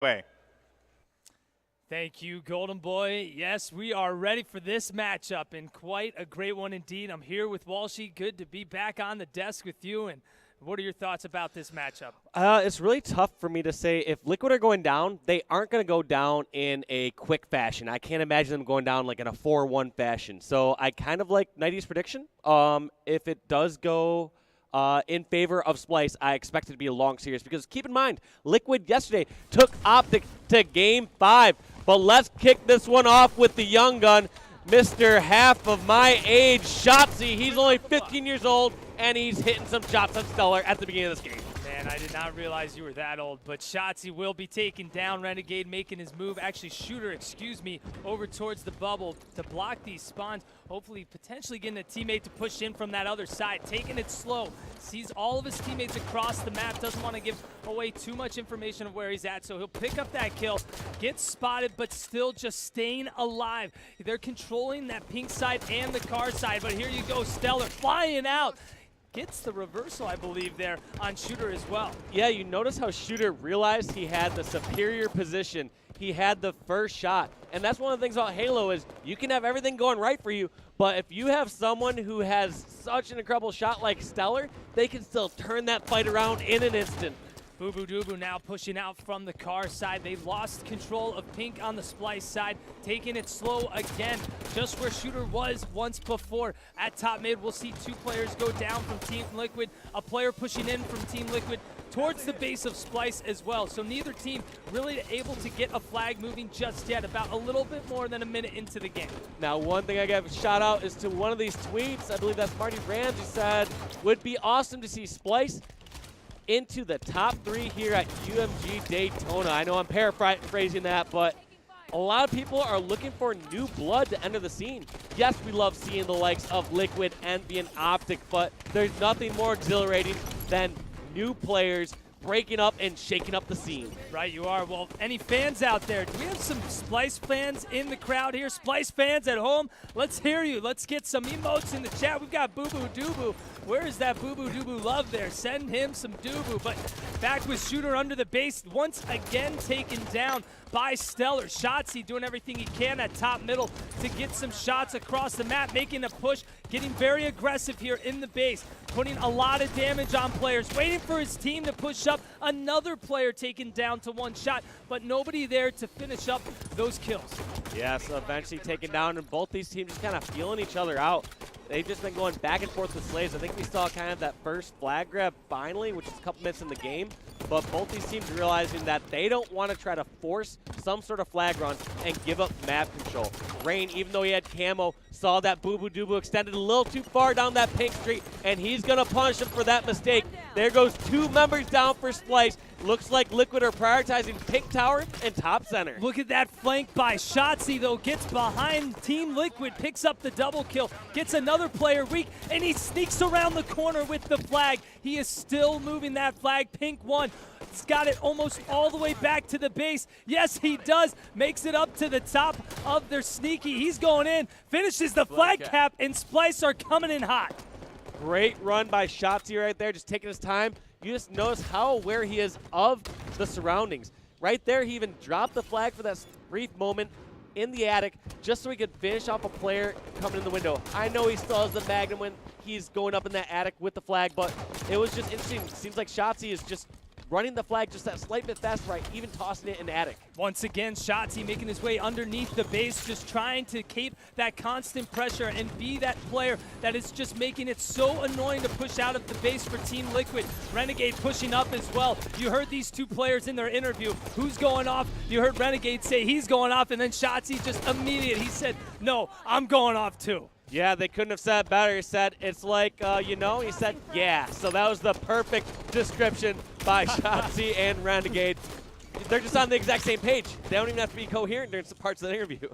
way. Thank you, Golden Boy. Yes, we are ready for this matchup, and quite a great one indeed. I'm here with Walshy. Good to be back on the desk with you. And what are your thoughts about this matchup? It's really tough for me to say. If Liquid are going down, they aren't going to go down in a quick fashion. I can't imagine them going down like in a 4-1 fashion. So I kind of like Nighty's prediction. If it does go in favor of Splyce, I expect it to be a long series because keep in mind, Liquid yesterday took Optic to Game 5. But let's kick this one off with the young gun, Mr. Half of my age, Shotzzy. He's only 15 years old, and he's hitting some shots on Stellar at the beginning of this game. Man, I did not realize you were that old, but Shotzzy will be taking down Renegade, making his move, actually Shooter, over towards the bubble to block these spawns, hopefully potentially getting a teammate to push in from that other side, taking it slow, sees all of his teammates across the map, doesn't want to give away too much information of where he's at, so he'll pick up that kill, gets spotted, but still just staying alive. They're controlling that pink side and the car side, but here you go, Stellar flying out. Gets the reversal, I believe, there on Shooter as well. Yeah, you notice how Shooter realized he had the superior position. He had the first shot. And that's one of the things about Halo is you can have everything going right for you, but if you have someone who has such an incredible shot like Stellar, they can still turn that fight around in an instant. Boo Boo Doo Boo now pushing out from the car side. They lost control of Pink on the Splyce side, taking it slow again, just where Shooter was once before. At top mid, we'll see two players go down from Team Liquid, a player pushing in from Team Liquid towards the base of Splyce as well. So neither team really able to get a flag moving just yet, about a little bit more than a minute into the game. Now, one thing I got to shout out is to one of these tweets, I believe that's Marty Ramsey said, would be awesome to see Splyce into the top 3 here at UMG Daytona. I know I'm paraphrasing that, but a lot of people are looking for new blood to enter the scene. Yes, we love seeing the likes of Liquid, Envy, and Optic, but there's nothing more exhilarating than new players breaking up and shaking up the scene. Right, you are. Well, any fans out there? Do we have some Splyce fans in the crowd here? Splyce fans at home? Let's hear you. Let's get some emotes in the chat. We've got Boo Boo Doo Boo. Where is that Boo Boo Doo Boo love there? Send him some Doo Boo. But back with Shooter under the base, once again taken down by Stellar. Shotzzy doing everything he can at top middle to get some shots across the map, making a push, getting very aggressive here in the base, putting a lot of damage on players, waiting for his team to push up. Another player taken down to 1 shot, but nobody there to finish up those kills. Yes, eventually taken down, and both these teams just kind of feeling each other out. They've just been going back and forth with slaves. I think we saw kind of that first flag grab finally, which is a couple minutes in the game. But both these teams realizing that they don't want to try to force some sort of flag run and give up map control. Rain, even though he had camo, saw that Boo Boo Doo Boo extended a little too far down that pink street, and he's going to punish him for that mistake. There goes 2 members down for Splyce. Looks like Liquid are prioritizing pink tower and top center. Look at that flank by Shotzzy, though. Gets behind Team Liquid, picks up the double kill, gets another player weak, and he sneaks around the corner with the flag. He is still moving that flag. Pink 1. He's got it almost all the way back to the base. Yes, he does. Makes it up to the top of their sneaky. He's going in, finishes the flag cap, and Splyce are coming in hot. Great run by Shotzzy right there, just taking his time. You just notice how aware he is of the surroundings. Right there, he even dropped the flag for that brief moment in the attic just so he could finish off a player coming in the window. I know he still has the Magnum when he's going up in that attic with the flag, but it was just interesting. It seems like Shotzzy is just running the flag just that slight bit faster, right, even tossing it in the attic. Once again, Shotzzy making his way underneath the base, just trying to keep that constant pressure and be that player that is just making it so annoying to push out of the base for Team Liquid. Renegade pushing up as well. You heard these two players in their interview. Who's going off? You heard Renegade say he's going off, and then Shotzzy just immediate. He said, no, I'm going off too. Yeah, they couldn't have said it better. He said, it's like, you know, he said, yeah. So that was the perfect description by Shotzzy and Renegade. They're just on the exact same page. They don't even have to be coherent during some parts of the interview.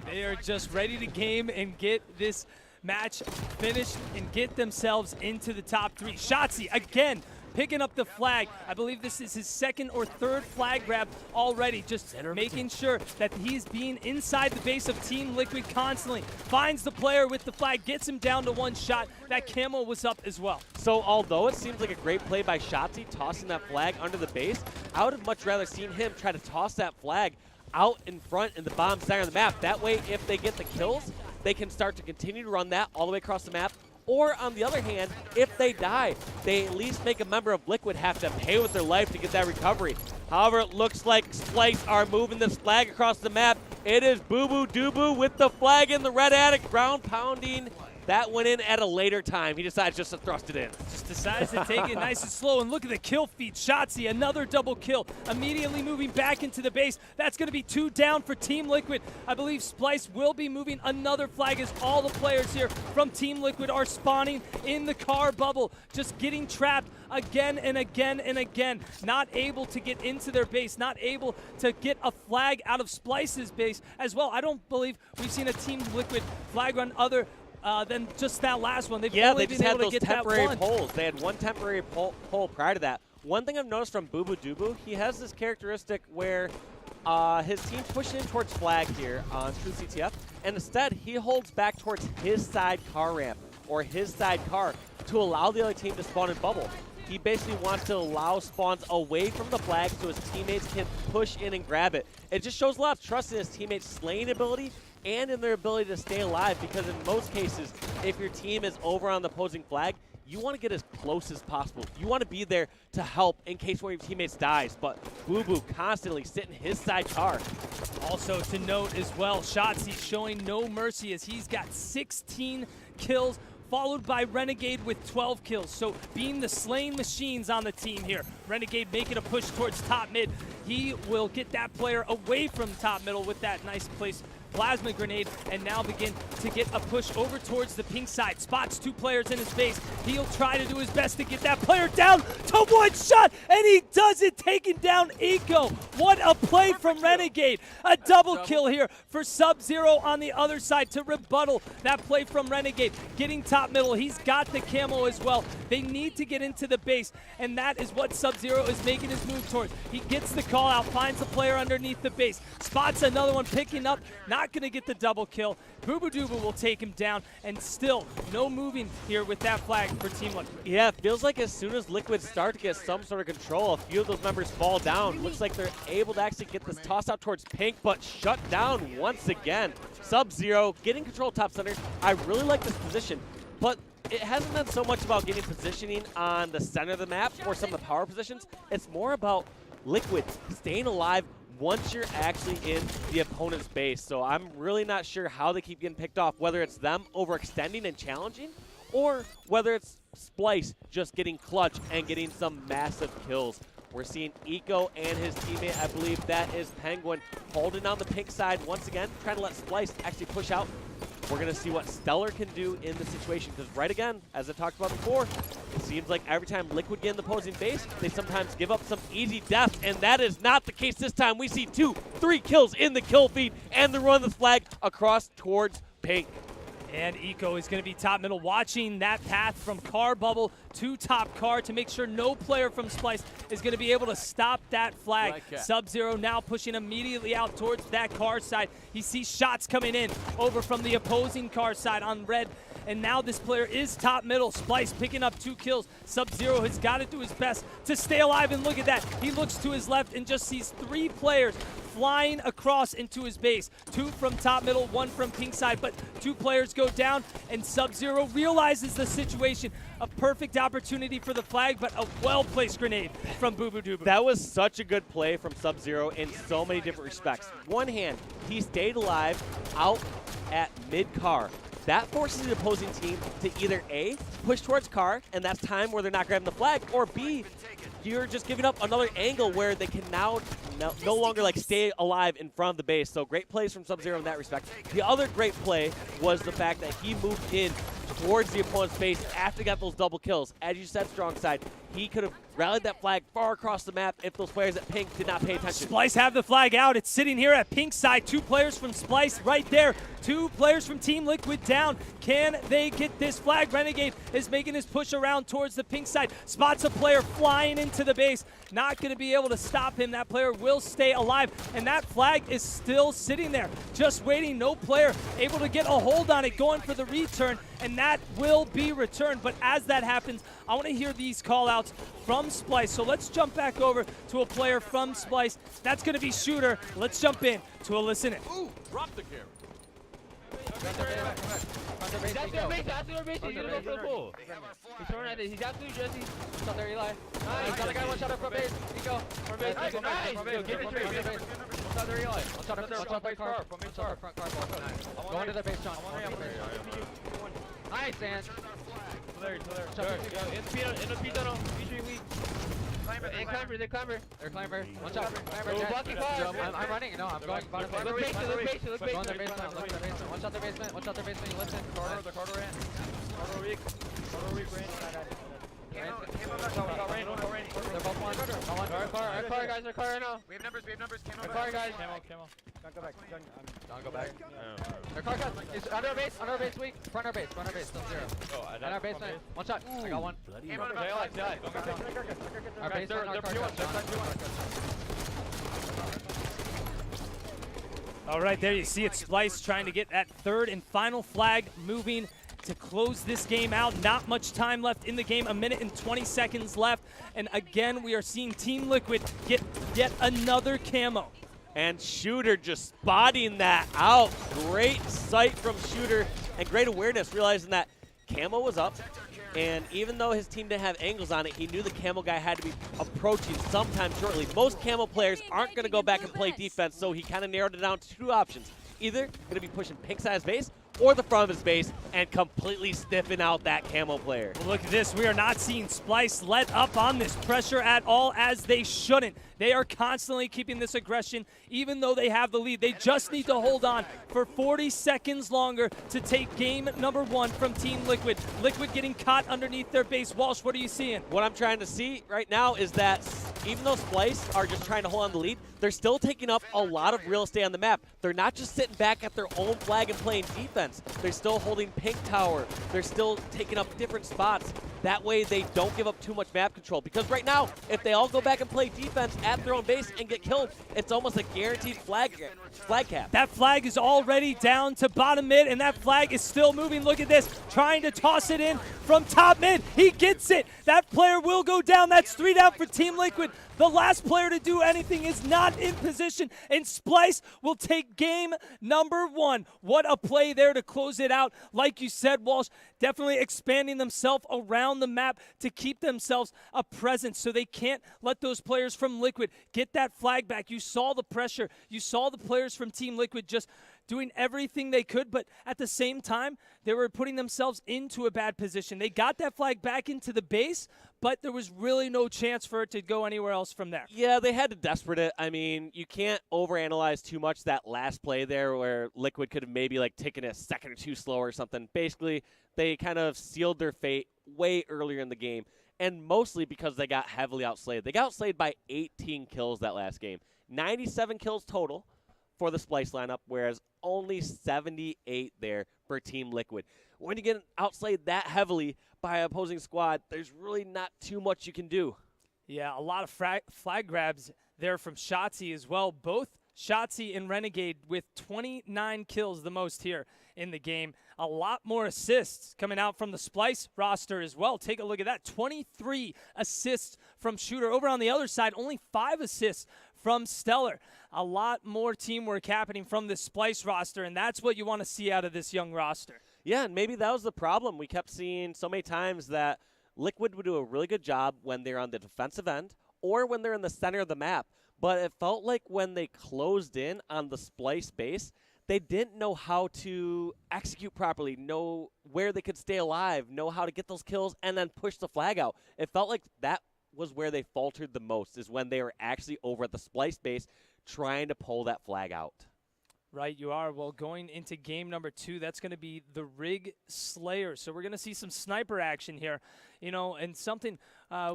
They are just ready to game and get this match finished and get themselves into the top 3. Shotzzy, again, picking up the flag. I believe this is his second or third flag grab already, just making sure that he's being inside the base of Team Liquid constantly. Finds the player with the flag, gets him down to one shot. That camo was up as well. So although it seems like a great play by Shotzzy tossing that flag under the base, I would have much rather seen him try to toss that flag out in front in the bottom center of the map. That way, if they get the kills, they can start to continue to run that all the way across the map. Or on the other hand, if they die, they at least make a member of Liquid have to pay with their life to get that recovery. However, it looks like Splyce are moving this flag across the map. It is Boo Boo Doo with the flag in the red attic, ground pounding. That went in at a later time. He decides just to thrust it in. Just decides to take it nice and slow, and look at the kill feed. Shotzzy, another double kill, immediately moving back into the base. That's going to be 2 down for Team Liquid. I believe Splyce will be moving another flag as all the players here from Team Liquid are spawning in the car bubble, just getting trapped again and again and again. Not able to get into their base, not able to get a flag out of Splyce's base as well. I don't believe we've seen a Team Liquid flag run other than just that last one. They've only they been just had able to those get temporary that one. polls. They had one temporary poll prior to that. One thing I've noticed from Boo Boo Doo, he has this characteristic where his team's pushing in towards flag here on True CTF, and instead he holds back towards his side car ramp or his side car to allow the other team to spawn in bubble. He basically wants to allow spawns away from the flag so his teammates can push in and grab it. It just shows a lot of trust in his teammates' slaying ability and in their ability to stay alive, because in most cases, if your team is over on the opposing flag, you want to get as close as possible. You want to be there to help in case one of your teammates dies, but Boo Boo constantly sitting his side car. Also to note as well, Shotzzy showing no mercy as he's got 16 kills, followed by Renegade with 12 kills. So being the slaying machines on the team here. Renegade making a push towards top mid. He will get that player away from top middle with that nice place plasma grenade, and now begin to get a push over towards the pink side. Spots 2 players in his base. He'll try to do his best to get that player down to one shot, and he does it, taking down Eco. What a play from Renegade. A double kill here for Sub-Zero on the other side to rebuttal that play from Renegade. Getting top middle, he's got the camo as well. They need to get into the base, and that is what Sub-Zero is making his move towards. He gets the call out, finds the player underneath the base, spots another one picking up, not going to get the double kill. Boo Boo Doo will take him down, and still no moving here with that flag for Team Liquid. Yeah, it feels like as soon as Liquid start to get some sort of control, a few of those members fall down. Looks like they're able to actually get this toss out towards pink, but shut down once again. Sub-Zero getting control top center. I really like this position, but it hasn't been so much about getting positioning on the center of the map or some of the power positions. It's more about Liquid staying alive once you're actually in the opponent's base. So I'm really not sure how they keep getting picked off, whether it's them overextending and challenging, or whether it's Splyce just getting clutch and getting some massive kills. We're seeing Eco and his teammate, I believe that is Penguin, holding on the pink side once again, trying to let Splyce actually push out. We're going to see what Stellar can do in this situation, because right again, as I talked about before, it seems like every time Liquid get in the opposing base, they sometimes give up some easy death, and that is not the case this time. We see 2, 3 kills in the kill feed, and the run of the flag across towards pink. And Eco is going to be top middle, watching that path from car bubble to top car to make sure no player from Splyce is going to be able to stop that flag. Sub-Zero now pushing immediately out towards that car side. He sees shots coming in over from the opposing car side on red. And now this player is top middle. Splyce picking up 2 kills. Sub-Zero has got to do his best to stay alive, and look at that. He looks to his left and just sees 3 players flying across into his base. 2 from top middle, 1 from pink side, but 2 players go down, and Sub-Zero realizes the situation. A perfect opportunity for the flag, but a well-placed grenade from Boo Boo Doo. That was such a good play from Sub-Zero in so many different respects. One hand, he stayed alive out at mid-car. That forces the opposing team to either A, push towards car, and that's time where they're not grabbing the flag, or B, you're just giving up another angle where they can now no longer like stay alive in front of the base. So great plays from Sub-Zero in that respect. The other great play was the fact that he moved in towards the opponent's base after he got those double kills. As you said, strong side, he could have rallied that flag far across the map if those players at pink did not pay attention. Splyce have the flag out. It's sitting here at pink side. 2 players from Splyce right there. 2 players from Team Liquid down. Can they get this flag? Renegade is making his push around towards the pink side. Spots a player flying into the base. Not going to be able to stop him. That player will stay alive. And that flag is still sitting there, just waiting. No player able to get a hold on it, going for the return. And that will be returned. But as that happens, I want to hear these call-outs from Splyce. So let's jump back over to a player from Splyce. That's going to be Shooter. Let's jump in to a listen in. Ooh, drop the camera. He's absolutely Jesse. What's up there, Eli? Nice. Got a guy one shot up from base. Nico. From base. Nice. Get the trade. What's up there, Eli? One shot up there. One shot by car. One shot up front car. Go into their base, John. Nice, Dan. In the pizza, no. Featuring weak. They're climber. One shot. I'm running. No, I'm going. Look base. Go on their basement. Look their basement. One shot their basement. You listen. The Carter ran. Carter weak ran. They're both one. Our car, guys. Our car right now. We have numbers. Our car, guys. Camo. Don't go back. Their car guys. It's under our base weak. Front our base. Still 0. In our basement. One shot. I got one. Our basement. Our car guys. All right, there you see it. Splyce trying to get that 3rd and final flag moving to close this game out. Not much time left in the game, 1 minute and 20 seconds left. And again, we are seeing Team Liquid get yet another camo. And Shooter just spotting that out. Great sight from Shooter and great awareness, realizing that camo was up. And even though his team didn't have angles on it, he knew the camo guy had to be approaching sometime shortly. Most camo players aren't going to go back and play defense, so he kind of narrowed it down to 2 options. Either going to be pushing pink side's base or the front of his base and completely stiffen out that camo player. Well, look at this. We are not seeing Splyce let up on this pressure at all, as they shouldn't. They are constantly keeping this aggression, even though they have the lead. They just need to hold on for 40 seconds longer to take game number 1 from Team Liquid. Liquid getting caught underneath their base. Walsh, what are you seeing? What I'm trying to see right now is that even though Splyce are just trying to hold on the lead, they're still taking up a lot of real estate on the map. They're not just sitting back at their own flag and playing defense. They're still holding pink tower. They're still taking up different spots. That way they don't give up too much map control. Because right now, if they all go back and play defense at their own base and get killed, it's almost a guaranteed flag cap. That flag is already down to bottom mid, and that flag is still moving. Look at this, trying to toss it in from top mid. He gets it. That player will go down. That's 3 down for Team Liquid. The last player to do anything is not in position, and Splyce will take game number 1. What a play there to close it out. Like you said, Walsh, definitely expanding themselves around the map to keep themselves a presence so they can't let those players from Liquid get that flag back. You saw the pressure. You saw the players from Team Liquid just doing everything they could, but at the same time, they were putting themselves into a bad position. They got that flag back into the base, but there was really no chance for it to go anywhere else from there. Yeah, they had to desperate it. I mean, you can't overanalyze too much that last play there where Liquid could have maybe like taken a second or 2 slow or something. Basically, they kind of sealed their fate way earlier in the game, and mostly because they got heavily outslayed. They got outslayed by 18 kills that last game. 97 kills total for the Splyce lineup, whereas only 78 there for Team Liquid. When you get outslayed that heavily by an opposing squad, there's really not too much you can do. Yeah, a lot of flag grabs there from Shotzi as well. Both Shotzi and Renegade with 29 kills, the most here in the game. A lot more assists coming out from the Splyce roster as well. Take a look at that. 23 assists from Shooter. Over on the other side, only 5 assists from Stellar. A lot more teamwork happening from this Splyce roster, and that's what you want to see out of this young roster. Yeah, and maybe that was the problem. We kept seeing so many times that Liquid would do a really good job when they're on the defensive end or when they're in the center of the map. But it felt like when they closed in on the Splyce base, they didn't know how to execute properly, know where they could stay alive, know how to get those kills, and then push the flag out. It felt like that was where they faltered the most, is when they were actually over at the Splyce base trying to pull that flag out. Right, you are. Well, going into game number 2, that's going to be the Rig Slayer. So we're going to see some sniper action here, you know, and something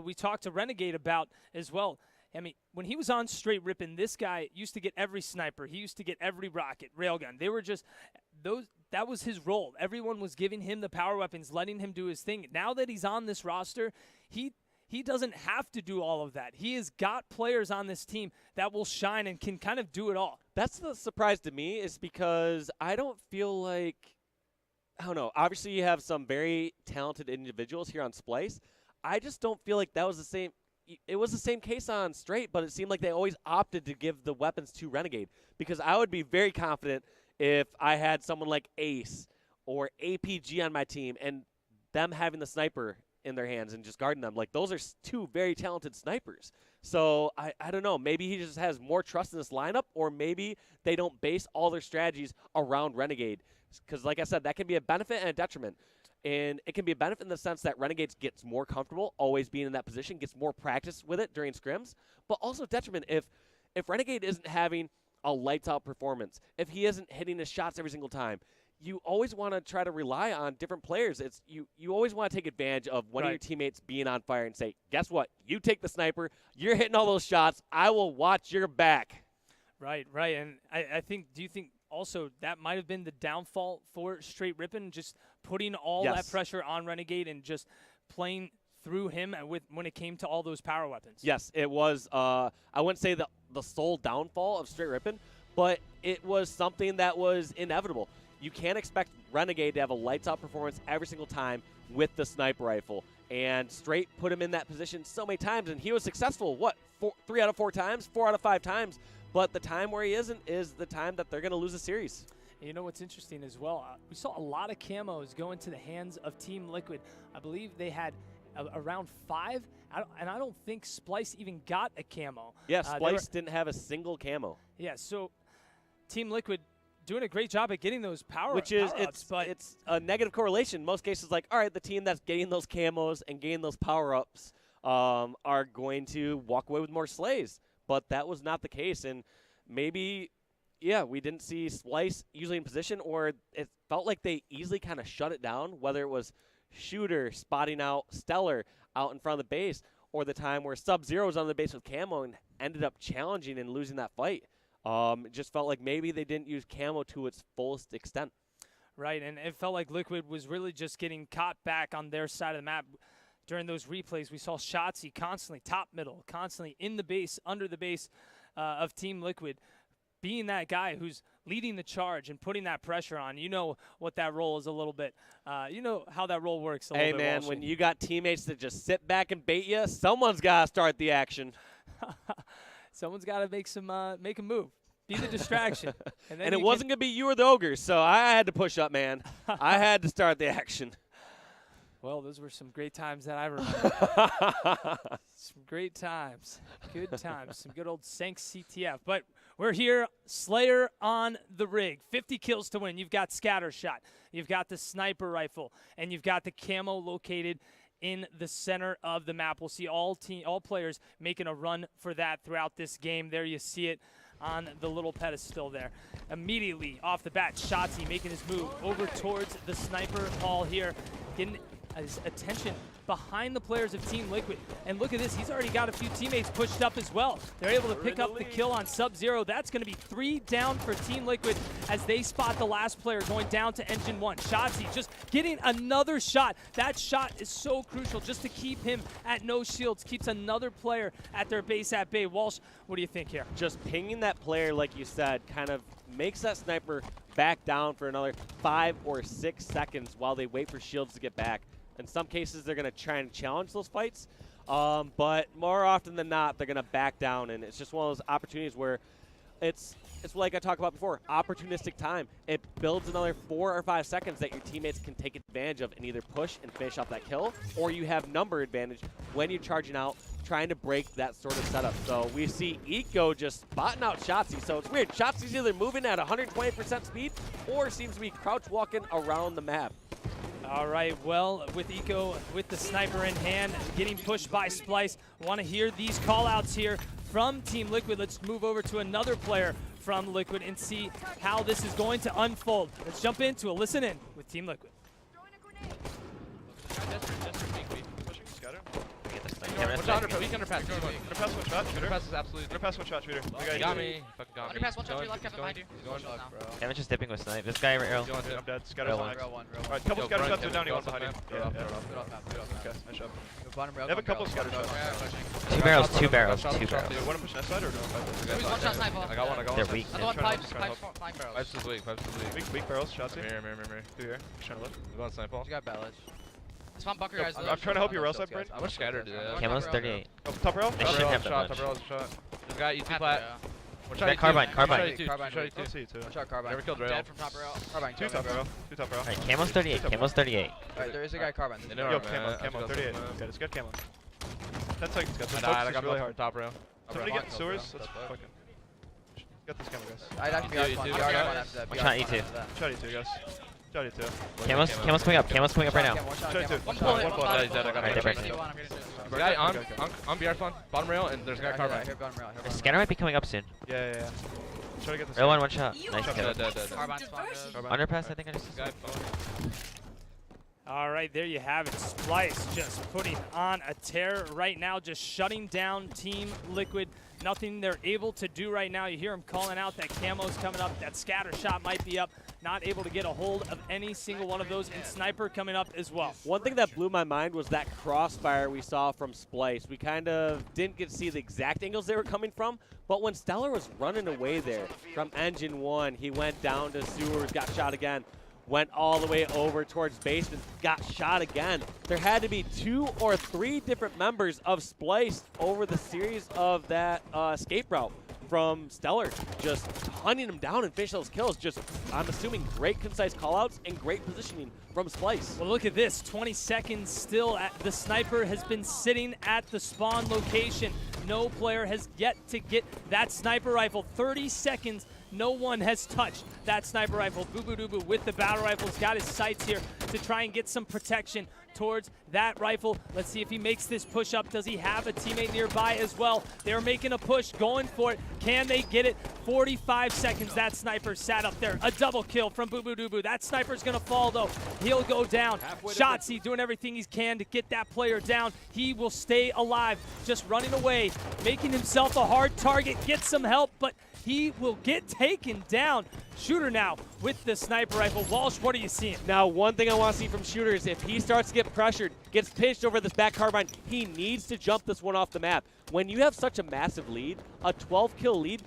we talked to Renegade about as well. I mean, when he was on Straight Rippin', this guy used to get every sniper. He used to get every rocket, railgun. They were just those. That was his role. Everyone was giving him the power weapons, letting him do his thing. Now that he's on this roster, he doesn't have to do all of that. He has got players on this team that will shine and can kind of do it all. That's the surprise to me, is because I don't feel like, I don't know, obviously you have some very talented individuals here on Splyce. I just don't feel like that was the same. It was the same case on Straight, but it seemed like they always opted to give the weapons to Renegade, because I would be very confident if I had someone like Ace or APG on my team and them having the sniper in their hands and just guarding them. Like, those are 2 very talented snipers. So I don't know. Maybe he just has more trust in this lineup, or maybe they don't base all their strategies around Renegade. Because, like I said, that can be a benefit and a detriment. And it can be a benefit in the sense that Renegade gets more comfortable always being in that position, gets more practice with it during scrims, but also detriment if Renegade isn't having a lights-out performance, if he isn't hitting his shots every single time. You always want to try to rely on different players. It's you always want to take advantage of one of your teammates being on fire and say, guess what? You take the sniper. You're hitting all those shots. I will watch your back. Right. And I think, do you think also that might have been the downfall for Straight Rippin', just putting all that pressure on Renegade and just playing through him when it came to all those power weapons? Yes, it was. I wouldn't say the sole downfall of Straight Rippin', but it was something that was inevitable. You can't expect Renegade to have a lights-out performance every single time with the sniper rifle. And Straight put him in that position so many times, and he was successful, 3 out of 4 times, 4 out of 5 times. But the time where he isn't is the time that they're going to lose a series. You know what's interesting as well? We saw a lot of camos go into the hands of Team Liquid. I believe they had around 5, and I don't think Splyce even got a camo. Yeah, Splyce didn't have a single camo. Yeah, so Team Liquid doing a great job at getting those it's a negative correlation. In most cases, like, all right, the team that's getting those camos and getting those power-ups are going to walk away with more slays. But that was not the case, and maybe, yeah, we didn't see Splyce usually in position, or it felt like they easily kind of shut it down, whether it was Shooter spotting out Stellar out in front of the base, or the time where Sub-Zero was on the base with camo and ended up challenging and losing that fight. It just felt like maybe they didn't use camo to its fullest extent. Right, and it felt like Liquid was really just getting caught back on their side of the map. During those replays, we saw Shotzzy constantly top middle, constantly in the base, under the base of Team Liquid, being that guy who's leading the charge and putting that pressure on. You know what that role is a little bit. You know how that role works a little bit. Hey, man, Walshy. when you got teammates that just sit back and bait you, someone's got to start the action. Someone's got to make a move. Be the distraction. And it wasn't going to be you or the Ogres, so I had to push up, man. I had to start the action. Well, those were some great times that I remember. Some great times. Good times. Some good old Sank CTF. But we're here, Slayer on the rig. 50 kills to win. You've got scatter shot. You've got the sniper rifle. And you've got the camo located in the center of the map. We'll see all players making a run for that throughout this game. There you see it on the little pedestal there. Immediately off the bat, Shotzzy making his move over towards the sniper hall here, getting his attention behind the players of Team Liquid. And look at this, he's already got a few teammates pushed up as well. They're able to pick up the kill on Sub-Zero. That's going to be 3 down for Team Liquid as they spot the last player going down to Engine 1. Shotzzy just getting another shot. That shot is so crucial just to keep him at no shields, keeps another player at their base at bay. Walsh, what do you think here? Just pinging that player, like you said, kind of makes that sniper back down for another 5 or 6 seconds while they wait for shields to get back. In some cases, they're going to try and challenge those fights, but more often than not, they're going to back down, and it's just one of those opportunities where it's like I talked about before, opportunistic time. It builds another 4 or 5 seconds that your teammates can take advantage of and either push and finish off that kill, or you have number advantage when you're charging out, trying to break that sort of setup. So we see Eco just spotting out Shotzzy. So it's weird. Shotzzy's either moving at 120% speed or seems to be crouch walking around the map. All right, well, with Eco, with the sniper in hand, getting pushed by Splyce. Want to hear these call-outs here from Team Liquid. Let's move over to another player from Liquid and see how this is going to unfold. Let's jump into it. Listen in with Team Liquid. Watch out, weak underpass. Underpass one shot, shooter. Underpass is absolutely. Underpass one shot, shooter. You got me. Fucking got me. Underpass, one shot to your left, Kevin, behind you. He's going up, bro. Kevin's just dipping with snipe. This guy right arrow. I'm dead. Scatter's on X. Real one. Alright, couple scatter shots are down, you Go one behind him. Good off, good off. Good off map, good off map. Okay, nice job. Bottom rail. They have a couple scatter shots. Two barrels, two barrels, Shot, two shot, barrels. Do you want to push that side or no? He's one shot sniper. I got one. They're weak. Another one trying to pipes, help. five barrels. Pipes is weak. Pipes is weak. Weak barrels, shots here. Mirror. Two here. Just trying to lift. You want snipe ball? You got ballage. It's fine, Bunker guys. I'm trying to help you rail side, Brent. I'm scattered, dude. Camo's 38. Oh, top rail? They shouldn't have that Top much. rail is a shot. This guy, you two Half plat. barrel. One That shot, carbine, two. carbine. One shot, two. Carbine. One shot, two. Let's see, two. One shot carbine. Never killed rail. Dead from top rail. Carbine. Two top rail. Two top rail. Alright, Camo's 38. Camo's 38. Alright, there is a guy carbine. They know Yo, it, man. camo, I camo, just got 38. some, Okay, let's get camo. 10 seconds, guys. I This died. I focus is got really really hard. top rail. Somebody Okay. get sewers. Top Let's rail. fucking get this camo, guys. I'd actually be You out do, fun. you We do. are going after that. One We are shot, going E2. after that. Shot you two, guys. Shot you two. Camo's coming up. Camo's coming up right now. One shot, Shot you two. One One bullet, bullet. one One bullet. bullet. I got Alright, it. they're I'm breaking. getting this. Guy on Okay, okay. on BR spawn. Bottom rail, and there's a guy I carbine. hear bottom rail. The scanner might be coming up soon. Yeah. Try to get this. Rail one shot. Nice Shot, kill. Dead. Carbine spawn. Underpass, I think I just. Guy phone. All right, there you have it. Splyce just putting on a tear right now, just shutting down Team Liquid. Nothing they're able to do right now. You hear him calling out that camo's coming up, that scatter shot might be up. Not able to get a hold of any single one of those, and sniper coming up as well. One thing that blew my mind was that crossfire we saw from Splyce. We kind of didn't get to see the exact angles they were coming from, but when Stellar was running away there from Engine 1, he went down to sewers, got shot again, went all the way over towards basement, got shot again. There had to be 2 or 3 different members of Splyce over the series of that escape route from Stellar, just hunting him down and finishing those kills. Just, I'm assuming, great concise callouts and great positioning from Splyce. Well, look at this, 20 seconds still. The sniper has been sitting at the spawn location. No player has yet to get that sniper rifle. 30 seconds. No one has touched that sniper rifle. Boo with the battle rifles got his sights here to try and get some protection towards that rifle. Let's see if he makes this push up. Does he have a teammate nearby as well? They're making a push, going for it. Can they get it? 45 seconds. That sniper sat up there. A double kill from Boo. That sniper's gonna fall though. He'll go down. Shotzzy doing everything he can to get that player down. He will stay alive, just running away, making himself a hard target. Get some help, but he will get taken down. Shooter now with the sniper rifle. Walsh, what are you seeing? Now, one thing I want to see from Shooter is if he starts to get pressured, gets pinched over this back carbine, he needs to jump this one off the map. When you have such a massive lead, a 12-kill lead,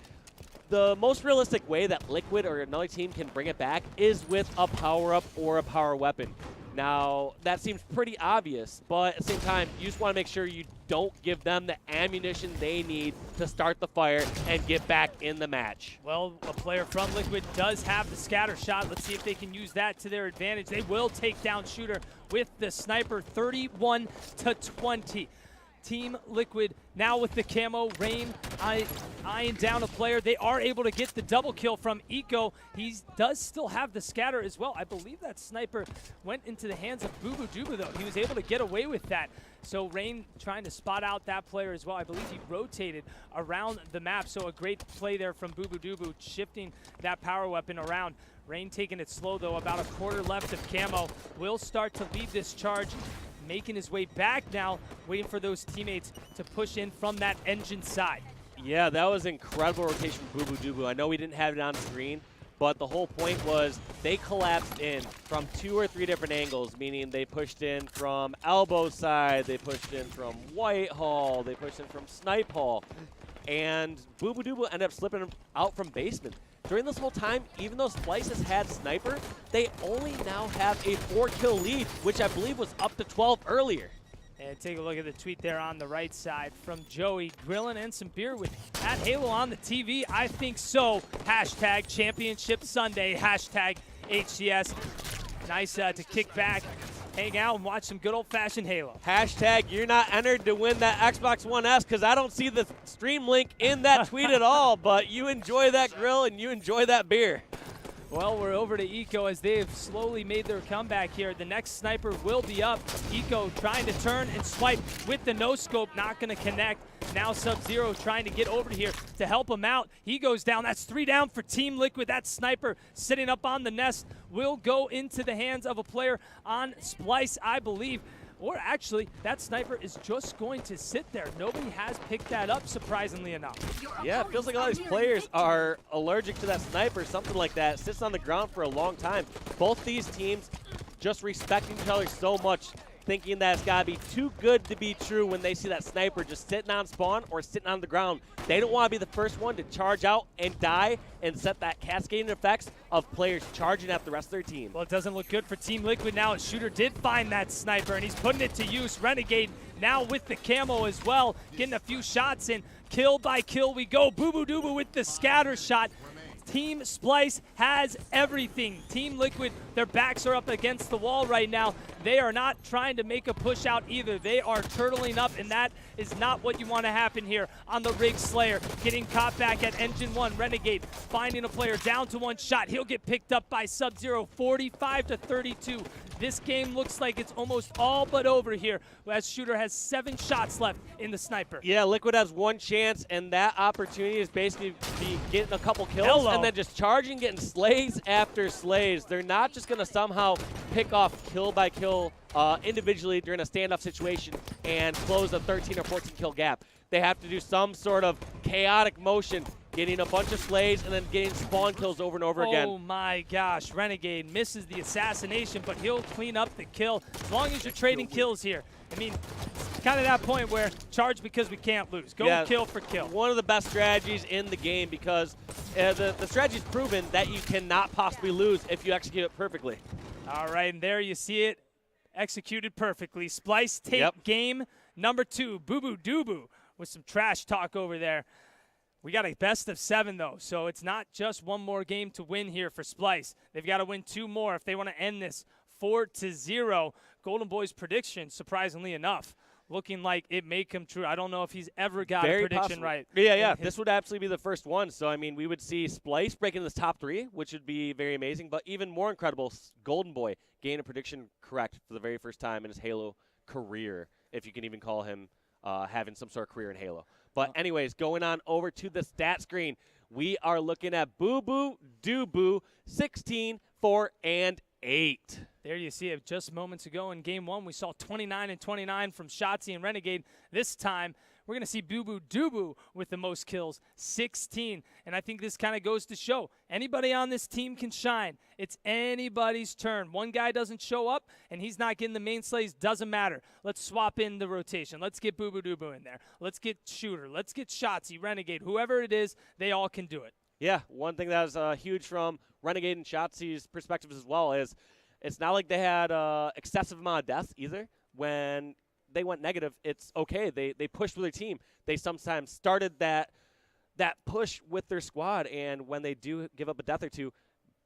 the most realistic way that Liquid or another team can bring it back is with a power-up or a power weapon. Now, that seems pretty obvious, but at the same time, you just want to make sure you don't give them the ammunition they need to start the fire and get back in the match. Well, a player from Liquid does have the scatter shot. Let's see if they can use that to their advantage. They will take down Shooter with the sniper, 31-20. Team Liquid now with the camo. Rain eyeing down a player. They are able to get the double kill from Eco. He does still have the scatter as well. I believe that sniper went into the hands of Boo though. He was able to get away with that. So Rain trying to spot out that player as well. I believe he rotated around the map. So a great play there from Boo shifting that power weapon around. Rain taking it slow though. About a quarter left of camo. Will start to lead this charge. Making his way back now, waiting for those teammates to push in from that engine side. Yeah, that was incredible rotation from Boo. I know we didn't have it on screen, but the whole point was they collapsed in from 2 or 3 different angles, meaning they pushed in from elbow side, they pushed in from White Hall, they pushed in from Snipe Hall, and Boo ended up slipping out from basement. During this whole time, even though Splyce has had sniper, they only now have a 4-kill lead, which I believe was up to 12 earlier. And take a look at the tweet there on the right side from Joey, grilling and some beer with at Halo on the TV. I think so. Hashtag Championship Sunday. Hashtag HCS. Nice to kick back, hang out, and watch some good old-fashioned Halo. Hashtag you're not entered to win that Xbox One S because I don't see the stream link in that tweet at all, but you enjoy that grill and you enjoy that beer. Well, we're over to Eco as they've slowly made their comeback here. The next sniper will be up. Eco trying to turn and swipe with the no-scope, not going to connect. Now Sub-Zero trying to get over to here to help him out. He goes down. That's 3 down for Team Liquid. That sniper sitting up on the nest will go into the hands of a player on Splyce, I believe. Or actually, that sniper is just going to sit there. Nobody has picked that up, surprisingly enough. Yeah, it feels like a lot of these players are allergic to that sniper, something like that. Sits on the ground for a long time. Both these teams just respecting each other so much, thinking that it's got to be too good to be true when they see that sniper just sitting on spawn or sitting on the ground. They don't want to be the first one to charge out and die and set that cascading effects of players charging at the rest of their team. Well, it doesn't look good for Team Liquid now. Shooter did find that sniper, and he's putting it to use. Renegade now with the camo as well, getting a few shots in. Kill by kill we go. Boo Boo Doo with the scatter shot. Team Splyce has everything. Team Liquid, their backs are up against the wall right now. They are not trying to make a push out either. They are turtling up, and that is not what you want to happen here on the Rig Slayer. Getting caught back at Engine 1. Renegade finding a player down to 1 shot. He'll get picked up by Sub-Zero, 45-32. This game looks like it's almost all but over here, as Shooter has 7 shots left in the sniper. Yeah, Liquid has 1 chance, and that opportunity is basically be getting a couple kills Hello. and then just charging, getting slays after slays. They're not just going to somehow pick off kill by kill individually during a standoff situation and close a 13 or 14 kill gap. They have to do some sort of chaotic motion, getting a bunch of slays and then getting spawn kills over and over again. Oh my gosh, Renegade misses the assassination, but he'll clean up the kill as long as you're trading kills here. I mean, it's kind of that point where charge because we can't lose. Go kill for kill. One of the best strategies in the game because the strategy's proven that you cannot possibly lose if you execute it perfectly. All right, and there you see it executed perfectly. Splyce take game number 2. Boo Boo Doo Boo with some trash talk over there. We got a best of 7, though, so it's not just one more game to win here for Splyce. They've got to win 2 more if they want to end this 4-0. Golden Boy's prediction, surprisingly enough, looking like it may come true. I don't know if he's ever got a prediction right. Yeah. This would absolutely be the first one. So, I mean, we would see Splyce breaking this top 3, which would be very amazing. But even more incredible, Golden Boy getting a prediction correct for the very first time in his Halo career, if you can even call him having some sort of career in Halo. But anyways, going on over to the stat screen, we are looking at Boo Boo Doo Boo 16, 4, and 8. There you see it. Just moments ago in Game 1, we saw 29 and 29 from Shotzi and Renegade. This time, we're going to see Boo Boo Doo Boo with the most kills, 16. And I think this kind of goes to show anybody on this team can shine. It's anybody's turn. One guy doesn't show up, and he's not getting the main slays. Doesn't matter. Let's swap in the rotation. Let's get Boo Boo Doo Boo in there. Let's get Shooter. Let's get Shotzi, Renegade. Whoever it is, they all can do it. Yeah, one thing that was huge from Renegade and Shotzi's perspectives as well is it's not like they had excessive amount of deaths either. When they went negative, it's okay. They pushed with their team. They sometimes started that push with their squad, and when they do give up a death or two,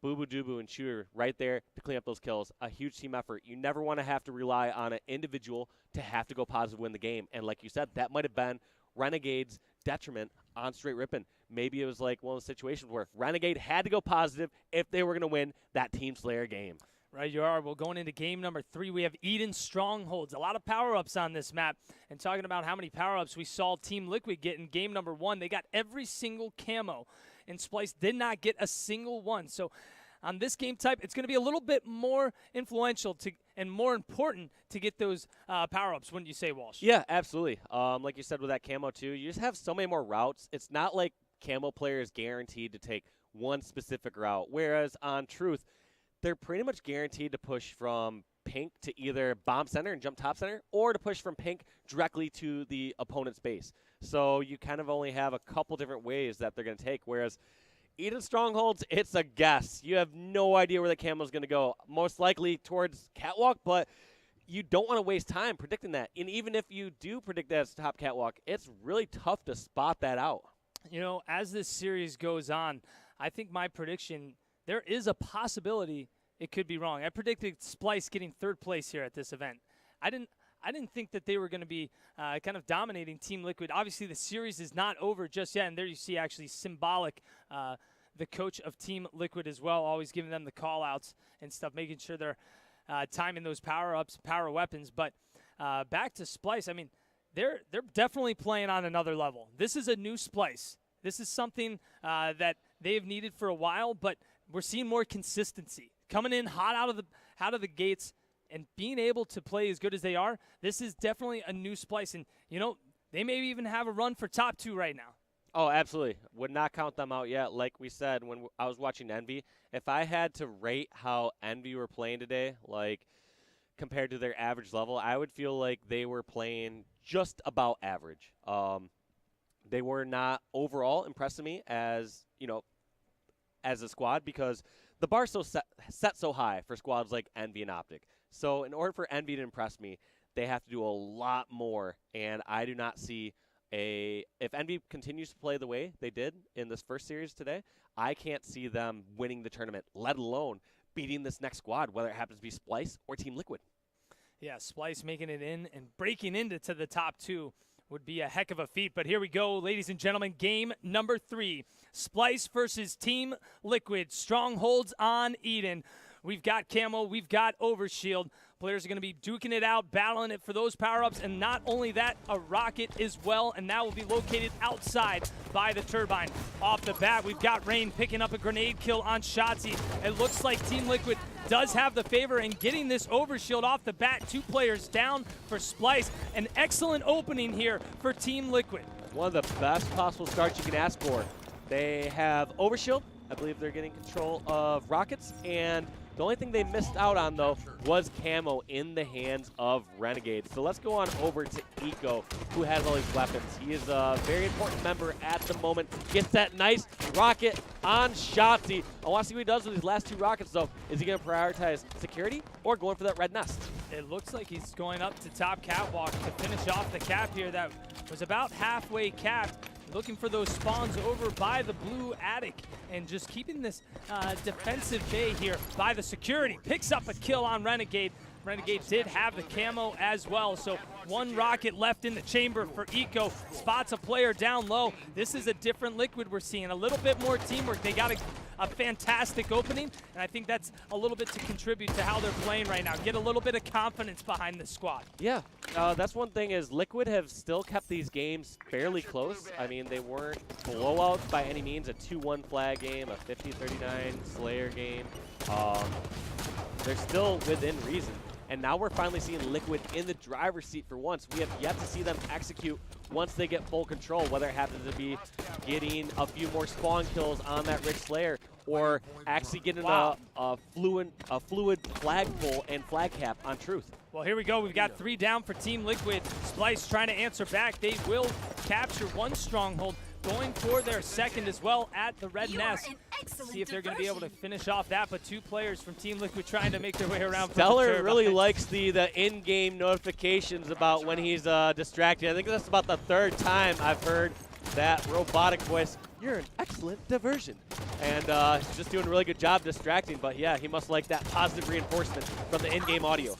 Boo Boo Doo Boo and Shooter right there to clean up those kills. A huge team effort. You never want to have to rely on an individual to have to go positive win the game. And like you said, that might have been Renegade's detriment on straight ripping. Maybe it was like one of those situations where Renegade had to go positive if they were going to win that Team Slayer game. Right, you are. Well, going into game number 3, we have Eden Strongholds. A lot of power-ups on this map. And talking about how many power-ups we saw Team Liquid get in game number 1, they got every single camo. And Splyce did not get a single one. So on this game type, it's going to be a little bit more influential and more important to get those power-ups, wouldn't you say, Walsh? Yeah, absolutely. Like you said with that camo too, you just have so many more routes. It's not like camo players guaranteed to take one specific route, whereas on Truth, they're pretty much guaranteed to push from pink to either bomb center and jump top center, or to push from pink directly to the opponent's base. So you kind of only have a couple different ways that they're going to take, whereas Eden Strongholds, it's a guess. You have no idea where the camo is going to go. Most likely towards Catwalk, but you don't want to waste time predicting that. And even if you do predict that it's top Catwalk, it's really tough to spot that out. You know, as this series goes on, I think my prediction, there is a possibility it could be wrong. I predicted Splyce getting 3rd place here at this event. I didn't think that they were going to be kind of dominating Team Liquid. Obviously, the series is not over just yet, and there you see actually symbolic the coach of Team Liquid as well, always giving them the call-outs and stuff, making sure they're timing those power-ups, power weapons. But back to Splyce, I mean, they're definitely playing on another level. This is a new Splyce. This is something that they've needed for a while, but we're seeing more consistency. Coming in hot out of the gates and being able to play as good as they are, this is definitely a new Splyce. And, you know, they may even have a run for top 2 right now. Oh, absolutely. Would not count them out yet. Like we said when I was watching Envy, if I had to rate how Envy were playing today, like compared to their average level, I would feel like they were playing just about average. They were not overall impressing me as, you know, as a squad because the bar's so set so high for squads like Envy and Optic. So in order for Envy to impress me, they have to do a lot more, and I do not see if Envy continues to play the way they did in this first series today, I can't see them winning the tournament, let alone beating this next squad, whether it happens to be Splyce or Team Liquid. Yeah, Splyce making it in and breaking into the top 2 would be a heck of a feat. But here we go, ladies and gentlemen, game number 3. Splyce versus Team Liquid. Strongholds on Eden. We've got Camo, we've got Overshield. Players are going to be duking it out, battling it for those power-ups, and not only that, a rocket as well, and that will be located outside by the turbine. Off the bat, we've got Rain picking up a grenade kill on Shotzi. It looks like Team Liquid does have the favor in getting this Overshield off the bat. 2 players down for Splyce. An excellent opening here for Team Liquid. One of the best possible starts you can ask for. They have Overshield. I believe they're getting control of rockets, and the only thing they missed out on, though, was Camo in the hands of Renegade. So let's go on over to Eco, who has all these weapons. He is a very important member at the moment. Gets that nice rocket on Shotzi. I want to see what he does with these last 2 rockets, though. Is he going to prioritize security or going for that red nest? It looks like he's going up to top catwalk to finish off the cap here that was about halfway capped. Looking for those spawns over by the blue attic and just keeping this defensive bay here by the security. Picks up a kill on Renegade. Renegade did have the camo as well, so 1 rocket left in the chamber for Eco. Spots a player down low. This is a different Liquid we're seeing. A little bit more teamwork. They got a fantastic opening, and I think that's a little bit to contribute to how they're playing right now. Get a little bit of confidence behind the squad. Yeah, that's one thing is Liquid have still kept these games fairly close. I mean, they weren't blowouts by any means. A 2-1 flag game, a 50-39 Slayer game. They're still within reason. And now we're finally seeing Liquid in the driver's seat for once. We have yet to see them execute once they get full control, whether it happens to be getting a few more spawn kills on that Rich Slayer or actually getting a fluid flagpole and flag cap on Truth. Well, here we go. We've got 3 down for Team Liquid. Splyce trying to answer back. They will capture 1 stronghold. Going for their second as well at the red nest. See if they're going to be able to finish off that, but 2 players from Team Liquid trying to make their way around. Stellar really likes the in-game notifications about when he's distracted. I think that's about the 3rd time I've heard that robotic voice. You're an excellent diversion. And he's just doing a really good job distracting, but yeah, he must like that positive reinforcement from the in-game audio.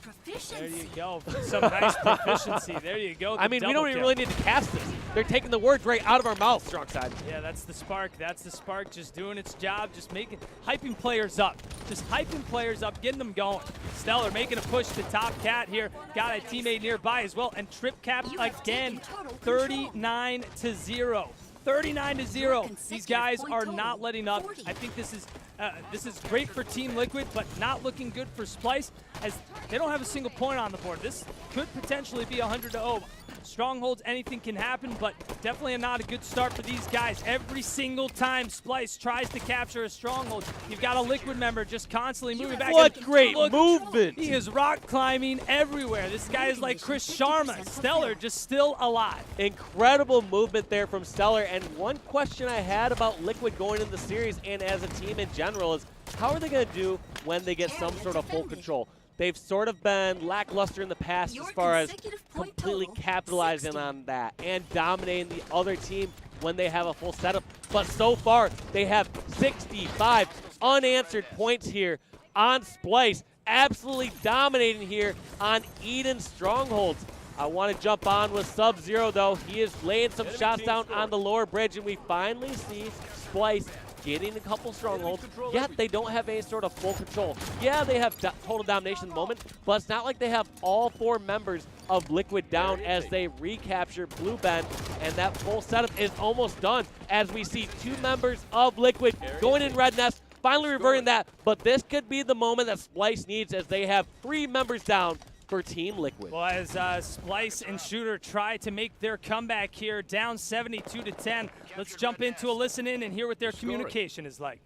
There you go. Some nice proficiency. There you go. I mean, we don't even really need to cast this. They're taking the words right out of our mouth, Strong Side. Yeah, that's the spark. That's the spark just doing its job, just hyping players up. Just hyping players up, getting them going. Stellar making a push to top cat here. Got a teammate nearby as well, and trip cap again, 39-0. 39-0. These guys are not letting up. I think this is great for Team Liquid, but not looking good for Splyce, as they don't have a single point on the board. This could potentially be 100-0. Strongholds, anything can happen, but definitely not a good start for these guys. Every single time Splyce tries to capture a stronghold, you've got a Liquid member just constantly moving back. What great movement! He is rock climbing everywhere. This guy is like Chris Sharma. Stellar just still alive. Incredible movement there from Stellar. And one question I had about Liquid going into the series and as a team in general is, how are they going to do when they get some sort of full control? They've sort of been lackluster in the past as far as completely capitalizing on that and dominating the other team when they have a full setup. But so far, they have 65 unanswered points here on Splyce. Absolutely dominating here on Eden Strongholds. I want to jump on with Sub-Zero, though. He is laying some shots down on the lower bridge, and we finally see Splyce getting a couple strongholds, yet they don't have any sort of full control. Yeah, they have total domination at the moment, but it's not like they have all 4 members of Liquid down as they recapture Blue Bend, and that full setup is almost done as we see 2 members of Liquid going in Red Nest, finally reverting that, but this could be the moment that Splyce needs as they have 3 members down for Team Liquid. Well, as Splyce and Shooter try to make their comeback here, down 72-10. Let's jump into a listen in and hear what their communication is like.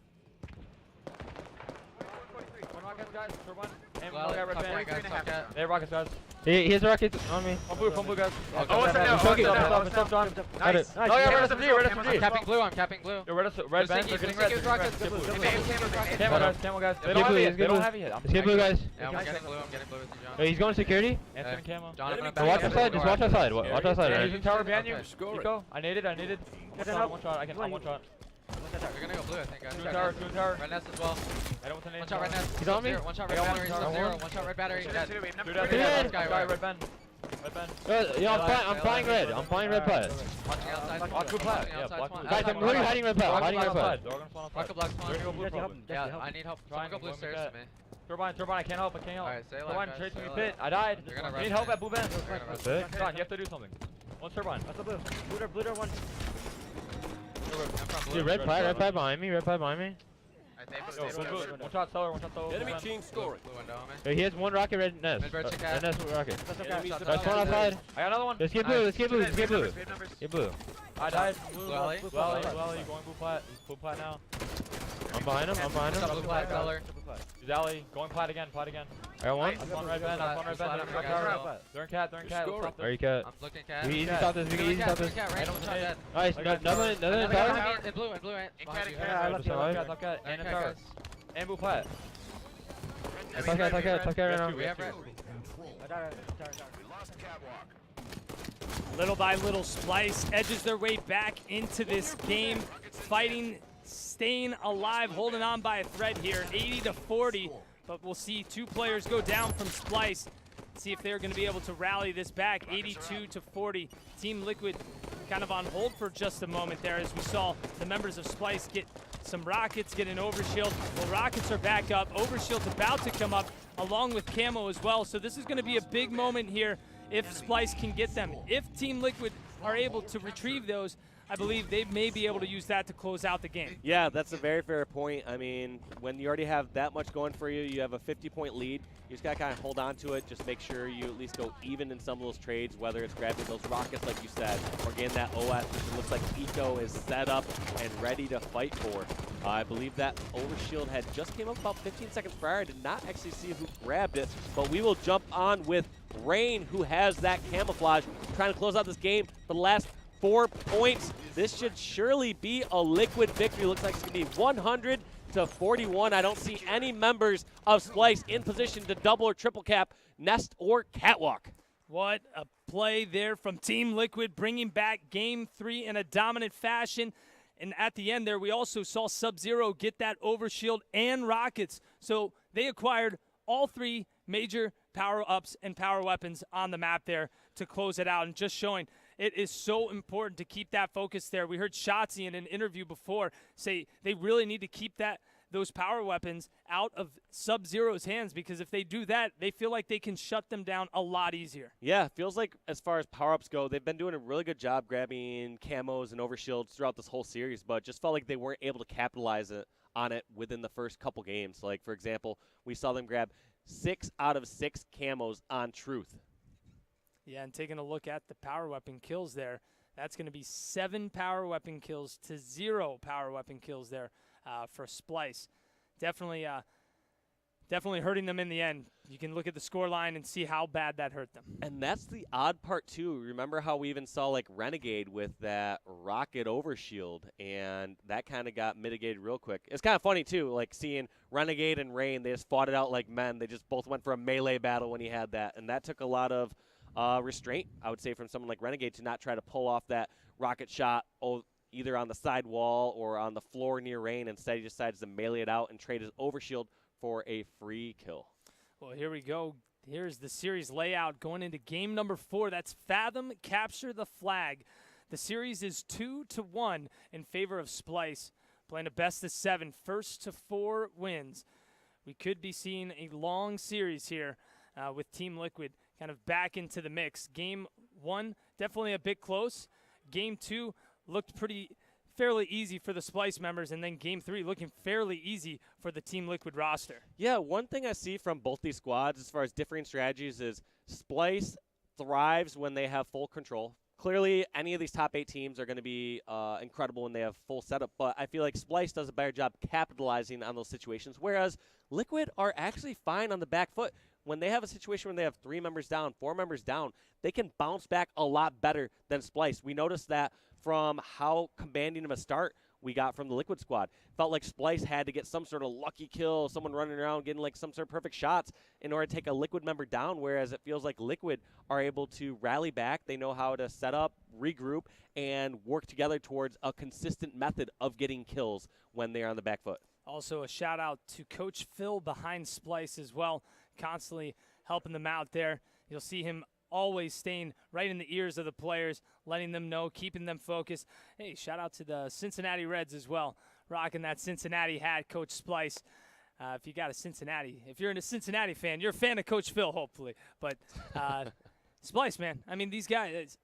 One rocket, guys. For one. And Well, one guy red top band. right, guys, top cat. Hey, rockets, guys. He has rockets on me. From blue, guys. Oh, what's that now? Stop, John. Nice. Oh, yeah, red SMG, red I'm SMG. capping blue, I'm capping blue. Yo, red band, they're getting red. With rockets. Get blue. Camel, Camel, guys. They don't have it yet. They don't have it yet. Let's get blue, guys. Yeah, I'm getting blue with you, John. Hey, he's going security. Yeah. Camo. John, I'm gonna So watch back outside, up. just watch outside. Watch outside. Yeah, He's in tower behind you. Okay. Nico, I needed. One shot, I can one shot. We're gonna go blue, I think, guys. Two in tower. Red nest as well. I don't want to name One shot red nest. He's on me. Zero. One shot I red got battery. one. Sub zero. One shot red battery. Dead. Two down. Guy, red band. Yeah, I'm flying red. I'm flying red plat. Watching outside. Watch blue plat. Watching outside spawn. Guys, I'm literally hiding red plat. Hiding red plat. Rocket block spawn. Blue Yeah, I need help. Someone go blue stairs to me. Turbine, I can't help. Alright, stay alive, Turbine, guys, chasing stay me alive. pit. I died. You're gonna I rush need help me. at blue bend. You're gonna rush That's it. John, you have to do something. One turbine. That's a blue. Blue one. Dude, red plat behind me. Yo, blue. One shot cellar, one shot cellar. Enemy team scoring. Blue window on me. Hey, he has one rocket red nest. Mid-bird chick Red hat. nest with rocket. Enemies That's That's one outside. I got another one. Let's get blue. Nice. Get blue. I died. Blue alley. Blue alley, going blue plat. He's blue plat now. I'm behind him. Blue plat cellar. He's alley. Going plat again. I got one. I'm on red bend. They're in cat. Let's stop There Are you cat? I'm looking cat. We easy stop this. We can easy stop this. Cat, right? One shot dead. Nice. Another in tower. In blue, in blue. Behind you. Top cat. And in tower. And blue plat. Top cat right now. We have red. Little by little, Splyce edges their way back into this game, fighting, staying alive, holding on by a thread here, 80-40. But we'll see 2 players go down from Splyce. See if they're going to be able to rally this back, 82-40. Team Liquid kind of on hold for just a moment there as we saw the members of Splyce get some rockets, get an overshield. Well, rockets are back up. Overshield's about to come up along with Camo as well. So this is going to be a big moment here if Splyce can get them. If Team Liquid are able to retrieve those, I believe they may be able to use that to close out the game. Yeah, that's a very fair point. I mean, when you already have that much going for you, you have a 50-point lead. You just got to kind of hold on to it. Just make sure you at least go even in some of those trades, whether it's grabbing those rockets, like you said, or getting that OS, which it looks like Eco is set up and ready to fight for. I believe that overshield had just came up about 15 seconds prior. I did not actually see who grabbed it, but we will jump on with Rain, who has that camouflage, trying to close out this game for the last 4 points. This should surely be a Liquid victory. Looks like it's going to be 100-41. I don't see any members of Splyce in position to double or triple cap Nest or Catwalk. What a play there from Team Liquid, bringing back Game 3 in a dominant fashion. And at the end there, we also saw Sub-Zero get that overshield and rockets. So they acquired all 3 major power-ups and power weapons on the map there to close it out, and just showing it is so important to keep that focus there. We heard Shotzi in an interview before say they really need to keep those power weapons out of Sub-Zero's hands, because if they do that, they feel like they can shut them down a lot easier. Yeah, feels like as far as power-ups go, they've been doing a really good job grabbing camos and overshields throughout this whole series, but just felt like they weren't able to capitalize on it within the first couple games. Like, for example, we saw them grab 6 out of 6 camos on Truth. Yeah, and taking a look at the power weapon kills there, that's going to be 7 power weapon kills to 0 power weapon kills there for Splyce. Definitely hurting them in the end. You can look at the score line and see how bad that hurt them. And that's the odd part, too. Remember how we even saw, like, Renegade with that rocket overshield, and that kind of got mitigated real quick. It's kind of funny, too, like seeing Renegade and Rain, they just fought it out like men. They just both went for a melee battle when he had that, and that took a lot of restraint, I would say, from someone like Renegade to not try to pull off that rocket shot either on the side wall or on the floor near Rain. Instead, he decides to melee it out and trade his overshield for a free kill. Well, here we go. Here's the series layout going into game number 4. That's Fathom Capture the Flag. The series is 2-1 in favor of Splyce. playing a best of 7, first to 4 wins. We could be seeing a long series here with Team Liquid kind of back into the mix. Game 1, definitely a bit close. Game 2 looked fairly easy for the Splyce members, and then Game 3 looking fairly easy for the Team Liquid roster. Yeah, one thing I see from both these squads as far as differing strategies is Splyce thrives when they have full control. Clearly, any of these top 8 teams are going to be incredible when they have full setup, but I feel like Splyce does a better job capitalizing on those situations, whereas Liquid are actually fine on the back foot. When they have a situation where they have 3 members down, 4 members down, they can bounce back a lot better than Splyce. We noticed that from how commanding of a start we got from the Liquid squad. Felt like Splyce had to get some sort of lucky kill, someone running around getting like some sort of perfect shots in order to take a Liquid member down, whereas it feels like Liquid are able to rally back. They know how to set up, regroup, and work together towards a consistent method of getting kills when they're on the back foot. Also a shout out to Coach Phil behind Splyce as well, constantly helping them out there. You'll see him always staying right in the ears of the players, letting them know, keeping them focused. Hey, shout out to the Cincinnati Reds as well, rocking that Cincinnati hat, Coach Splyce. If you got a Cincinnati, if you're a Cincinnati fan, you're a fan of Coach Phil, hopefully. But Splyce, man, I mean, these guys,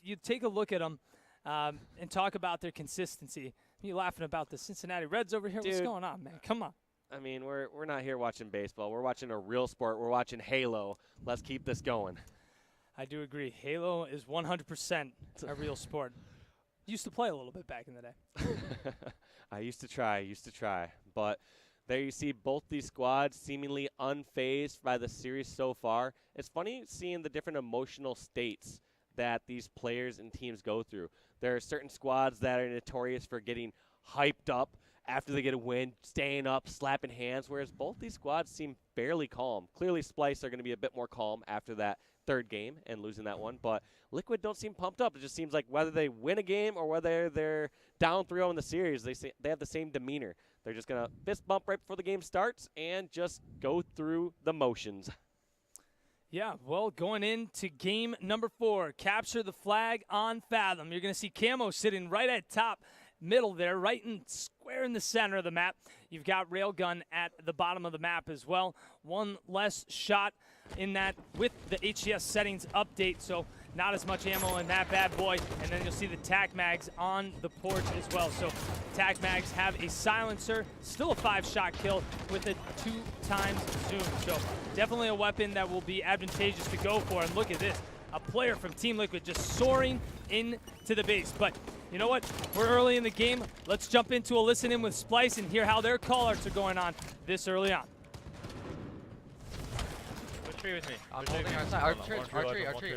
you take a look at them and talk about their consistency. You laughing about the Cincinnati Reds over here? Dude, what's going on, man? Come on. I mean, we're not here watching baseball. We're watching a real sport. We're watching Halo. Let's keep this going. I do agree. Halo is 100% a real sport. Used to play a little bit back in the day. I used to try. But there you see both these squads seemingly unfazed by the series so far. It's funny seeing the different emotional states that these players and teams go through. There are certain squads that are notorious for getting hyped up after they get a win, staying up, slapping hands, whereas both these squads seem fairly calm. Clearly, Splyce are going to be a bit more calm after that third game and losing that one, but Liquid don't seem pumped up. It just seems like whether they win a game or whether they're down 3-0 in the series, they have the same demeanor. They're just going to fist bump right before the game starts and just go through the motions. Yeah, well, going into game number 4, capture the flag on Fathom. You're going to see Camo sitting right at top middle there, right in square in the center of the map. You've got Railgun at the bottom of the map as well. One less shot in that with the HCS settings update, so not as much ammo in that bad boy. And then you'll see the TAC mags on the porch as well. So TAC mags have a silencer, still a 5-shot kill with a 2x zoom. So definitely a weapon that will be advantageous to go for. And look at this, a player from Team Liquid just soaring into the base. But you know what? We're early in the game. Let's jump into a listen in with Splyce and hear how their call-outs are going on this early on. Tree with me. I'm holding our side. Archery, guys. Archery. Archery,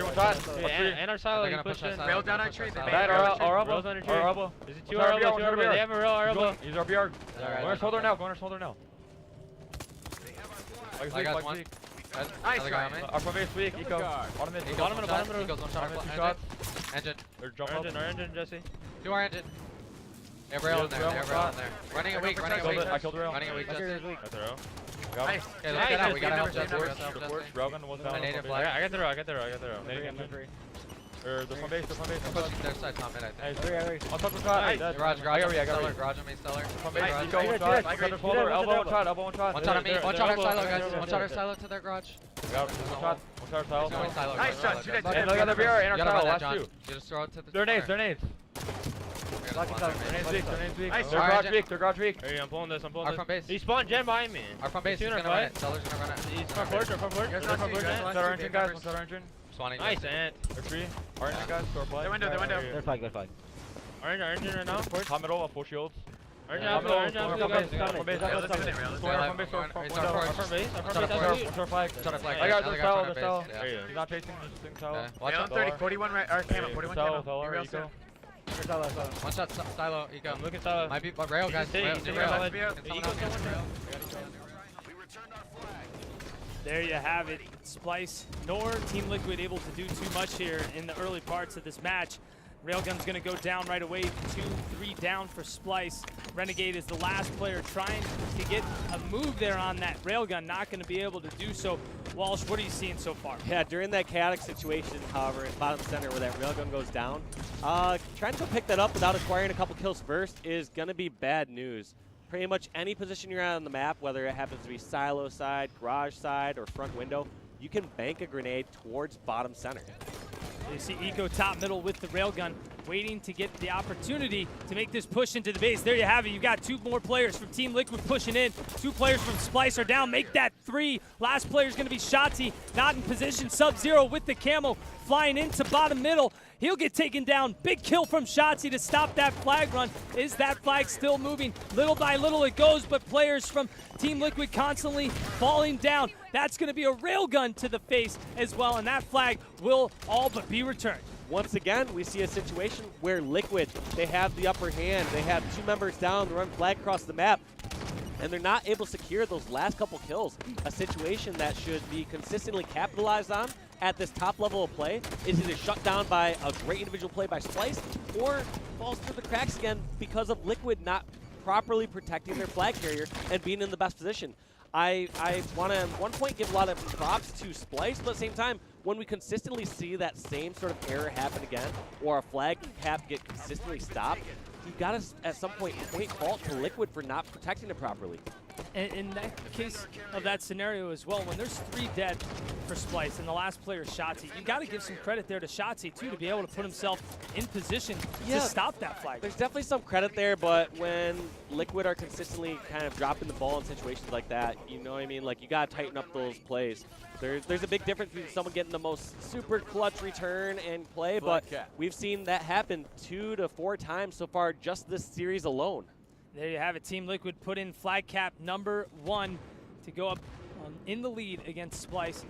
one shot. And our silo, you push in. Rail down archery. That our elbow. Our elbow. Is it 2 our elbow? 2 elbow. They have a real our elbow. Use our BR. Go on our shoulder now. Go on our shoulder now. Nice try. Our front base weak. Eco. Bottom mid. Bottom middle. Eagles, one shot. Two shots. Engine. Our engine, Jesse. Do our engine. They have rail in there. Running a weak. I killed rail. Running a weak, Jesse. That's a rail. Nice. Okay, let's get out. We gotta help Jesse. Railgun was down. I got the row. Or the front base. I'm pushing their side top mid, I think. On top of shot. Garage on me, Stellar. Front base, Eco, one shot. Elbow, one shot. One shot on me. One shot our silo, guys. One shot our silo to their garage. One shot our silo. Nice shot. And look at the BR and our silo, last 2. You just throw it to the They're nades. They're nades weak. They're garage weak. Hey, I'm pulling this. Our front base. He spawned gen behind me. Our front base is gonna run it. Stellar's gonna run it. He's front porch. One shot our engine, guys. One shot our engine. Nice, Ant. They're free. Our engine, guys. Door flag. They're window. They're flag. Our engine right now. Top middle, full shields. Our engine, Top our middle, front base. Our flag. I got the cell. He's not chasing. He's cell. Watch out. 30, 41 right, or camo, 41 camo. Cell, Eco. One shot silo, Eco. I'm looking silo. Might be rail, guys. There you have it. Splyce nor Team Liquid able to do too much here in the early parts of this match. Railgun's going to go down right away. 2-3 down for Splyce. Renegade is the last player trying to get a move there on that Railgun. Not going to be able to do so. Walsh, what are you seeing so far? Yeah, during that chaotic situation, however, in bottom center where that Railgun goes down, trying to pick that up without acquiring a couple kills first is going to be bad news. Pretty much any position you're at on the map, whether it happens to be silo side, garage side, or front window, you can bank a grenade towards bottom center. You see Eco top middle with the Railgun, waiting to get the opportunity to make this push into the base. There you have it. You've got 2 more players from Team Liquid pushing in. 2 players from Splyce are down. Make that 3. Last player is going to be Shotzi, not in position. Sub-Zero with the camo, flying into bottom middle. He'll get taken down. Big kill from Shotzi to stop that flag run. Is that flag still moving? Little by little it goes, but players from Team Liquid constantly falling down. That's going to be a Railgun to the face as well, and that flag will all but be returned. Once again, we see a situation where Liquid, they have the upper hand. They have 2 members down, they run flag across the map, and they're not able to secure those last couple kills. A situation that should be consistently capitalized on at this top level of play is either shut down by a great individual play by Splyce or falls through the cracks again because of Liquid not properly protecting their flag carrier and being in the best position. I want to at one point give a lot of props to Splyce, but at the same time, when we consistently see that same sort of error happen again, or a flag cap get consistently stopped, you got to at some point fault to Liquid for not protecting it properly. And in that case of that scenario as well, when there's 3 dead for Splyce and the last player is Shotzi, you got to give some credit there to Shotzi too to be able to put himself in position to stop that flag. There's definitely some credit there, but when Liquid are consistently kind of dropping the ball in situations like that, you know what I mean? Like, you got to tighten up those plays. There's a big difference between someone getting the most super clutch return and play, but we've seen that happen 2 to 4 times so far just this series alone. There you have it. Team Liquid put in flag cap number 1 to go up in the lead against Splyce.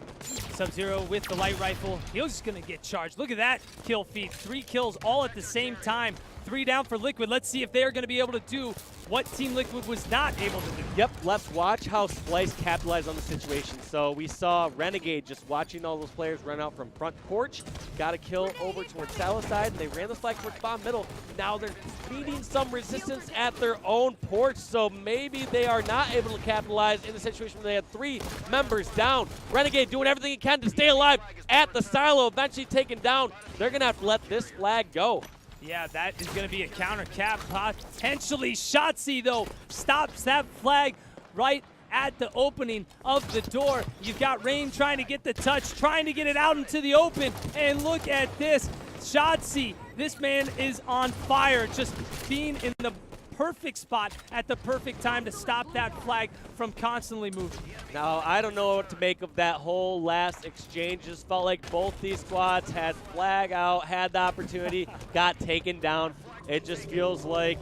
Sub-Zero with the light rifle. He's going to get charged. Look at that kill feed. 3 kills all at the same time. 3 down for Liquid. Let's see if they're going to be able to do what Team Liquid was not able to do. Yep, let's watch how Splyce capitalized on the situation. So we saw Renegade just watching all those players run out from front porch, got a kill over towards silo side, and they ran the flag towards bottom middle. Now they're meeting some resistance at their own porch, so maybe they are not able to capitalize in the situation where they had 3 members down. Renegade doing everything he can to stay alive at the silo, eventually taken down. They're going to have to let this flag go. Yeah, that is going to be a counter cap. Potentially Shotzi, though, stops that flag right at the opening of the door. You've got Rain trying to get the touch, trying to get it out into the open. And look at this. Shotzi, this man is on fire, just being in the perfect spot at the perfect time to stop that flag from constantly moving. Now, I don't know what to make of that whole last exchange. Just felt like both these squads had flag out, had the opportunity, got taken down. It just feels like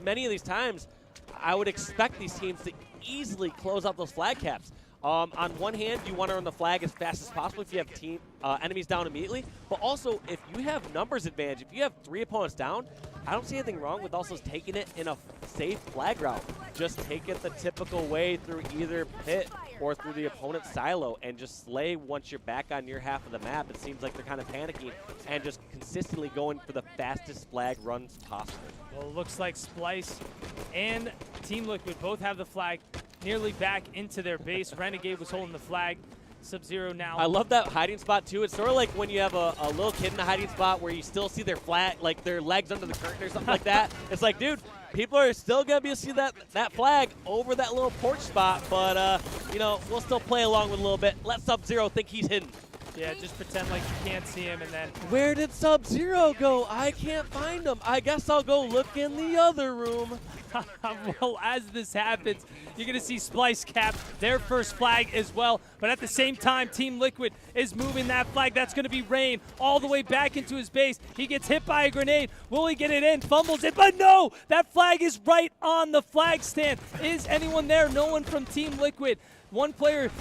many of these times, I would expect these teams to easily close out those flag caps. On one hand, you want to run the flag as fast as possible if you have enemies down immediately, but also if you have numbers advantage, if you have 3 opponents down, I don't see anything wrong with also taking it in a safe flag route. Just take it the typical way through either pit or through the opponent's silo and just slay once you're back on your half of the map. It seems like they're kind of panicking and just consistently going for the fastest flag runs possible. Well, it looks like Splyce and Team Liquid both have the flag nearly back into their base. Renegade was holding the flag. Sub-Zero now. I love that hiding spot too. It's sort of like when you have a little kid in a hiding spot where you still see their like their legs under the curtain or something like that. It's like, dude, people are still gonna be able to see that flag over that little porch spot, but you know, we'll still play along with a little bit. Let Sub-Zero think he's hidden. Yeah, just pretend like you can't see him, and then... Where did Sub-Zero go? I can't find him. I guess I'll go look in the other room. Well, as this happens, you're going to see Splyce cap their first flag as well. But at the same time, Team Liquid is moving that flag. That's going to be Rain all the way back into his base. He gets hit by a grenade. Will he get it in? Fumbles it, but no! That flag is right on the flag stand. Is anyone there? No one from Team Liquid. One player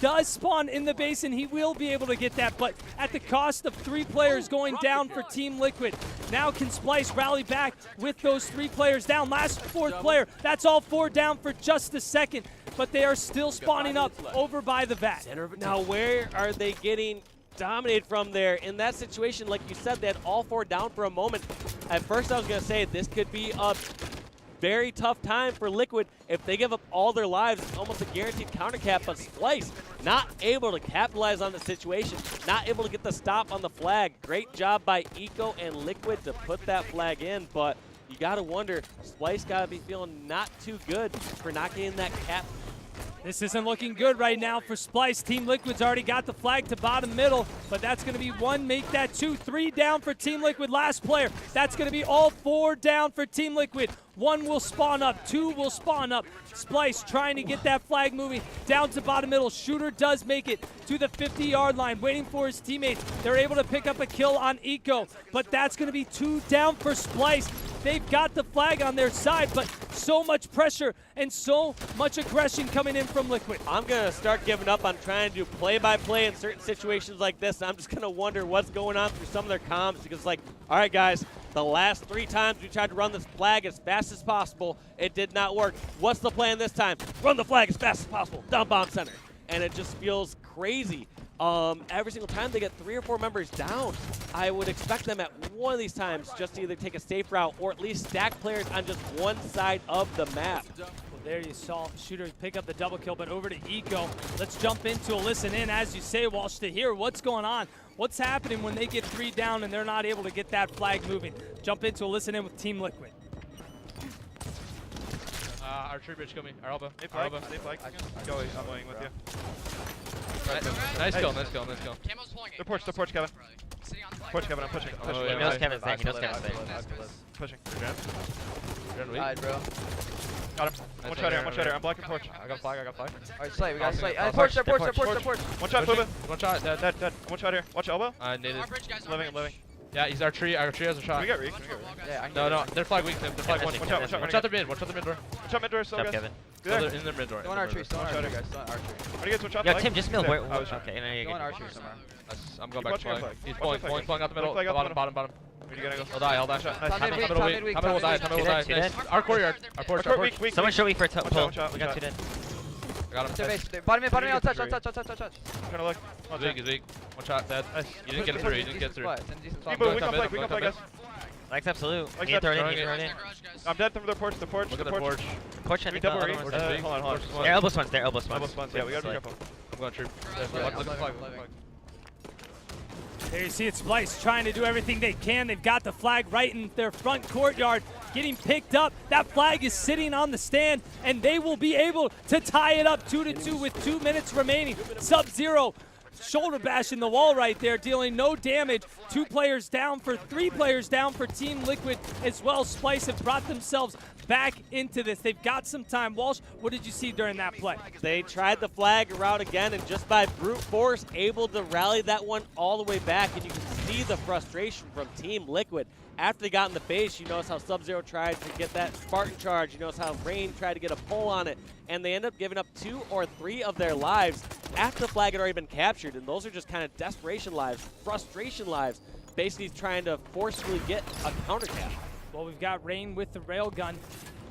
does spawn in the base, and he will be able to get that, but at the cost of 3 players going down for Team Liquid. Now can Splyce rally back with those 3 players down? Last 4th player, that's all 4 down for just a second, but they are still spawning up over by the vat. Now, where are they getting dominated from there. In that situation, like you said, they had all 4 down for a moment. At first, I was going to say this could be a very tough time for Liquid. If they give up all their lives, it's almost a guaranteed counter cap, but Splyce not able to capitalize on the situation, not able to get the stop on the flag. Great job by Eco and Liquid to put that flag in, but you got to wonder, Splyce got to be feeling not too good for not getting that cap. This isn't looking good right now for Splyce. Team Liquid's already got the flag to bottom middle, but that's going to be 1, make that 2, 3 down for Team Liquid. Last player, that's going to be all 4 down for Team Liquid. 1 will spawn up, 2 will spawn up. Splyce trying to get that flag moving down to bottom middle. Shooter does make it to the 50-yard line, waiting for his teammates. They're able to pick up a kill on Eco, but that's going to be 2 down for Splyce. They've got the flag on their side, but so much pressure and so much aggression coming in from Liquid. I'm going to start giving up on trying to do play-by-play in certain situations like this. I'm just going to wonder what's going on through some of their comms because, like, all right, guys, the last 3 times we tried to run this flag as fast as possible, it did not work. What's the plan this time? Run the flag as fast as possible, down bomb center. And it just feels crazy. Every single time they get 3 or 4 members down, I would expect them at one of these times just to either take a safe route or at least stack players on just one side of the map. Well, there you saw Shooter pick up the double kill, but over to Eco. Let's jump into a listen in, as you say, Walsh, to hear what's going on. What's happening when they get 3 down and they're not able to get that flag moving? Jump into a listen in with Team Liquid. Our tree bridge coming. Our elbow. Stay Our flag. elbow. Stay flag. Go, I'm going with you. Nice kill, nice kill, nice kill. Camo's pulling it. The porch, Kevin. Sitting on the flag. Porch, Kevin, I'm pushing. I'm pushing. Oh, yeah. He knows Kevin's there. He knows Kevin's there. Pushing. Died, bro. Got him. One shot here. I'm blocking porch. I got flag, I got flag. Alright, Slay, we got Slay. Oh, Porch, porch, porch, porch, porch, porch. One shot, moving. One shot, dead. Dead. One shot here. Watch elbow. I needed. Our bridge, guys. Living. Yeah, he's our tree has a Can shot. we get Reek? Yeah, I can No, get no, it. they're flag weak, they're flag one. Watch Watch out. Watch out the mid, watch out the mid door. One shot mid door, still What's up, guys. Kevin? You there? In the mid door. Still on our tree, still on our tree, guys. Still on our tree. How do you guys one shot? Yo, flag? Tim, just mill. Where? I was Okay, no, you're Still on good. our tree somewhere. I'm going Keep back to watching flag. flag. He's Watch pulling out the middle. Flag out the Bottom. Where you gonna go? He'll die. Nice shot. Top mid weak, Top top mid mid weak, Top mid will die, top mid will die. Two dead. Our courtyard. Our porch, our porch. Weak. Someone show me for One pull. shot, We got 2 dead. I got him. To base. Bottom mid, on touch. Trying to look. He's weak, he's weak. One shot, dead. Nice. You didn't get through, you didn't get through. It's in a decent We spot. move, we Top can mid, flag, guys. Likes absolute. Like He can that. throw it in. Throwing He it. can throw it in. Garage, guys. I'm dead from the porch. Look at the porch. Porch, I We think the double other Reek. one's Porch is there. big. Hold on. Their elbow spawns. Their elbow spawns. Elbow spawns. Yeah, we gotta be careful. I'm going true. Yeah, Look at the flag. There you see it, Splyce trying to do everything they can. They've got the flag right in their front courtyard, getting picked up. That flag is sitting on the stand, and they will be able to tie it up 2-2 with 2 minutes remaining. Sub-Zero shoulder bash in the wall right there, dealing no damage. 2 players down for 3 players down for Team Liquid as well. Splyce have brought themselves back into this. They've got some time. Walsh, what did you see during that play? They tried the flag route again, and just by brute force, able to rally that one all the way back, and you can see the frustration from Team Liquid. After they got in the base, you notice how Sub-Zero tried to get that Spartan charge. You notice how Rain tried to get a pull on it, and they end up giving up 2 or 3 of their lives after the flag had already been captured, and those are just kind of desperation lives, frustration lives, basically trying to forcefully get a counter cap. Well, we've got Rain with the railgun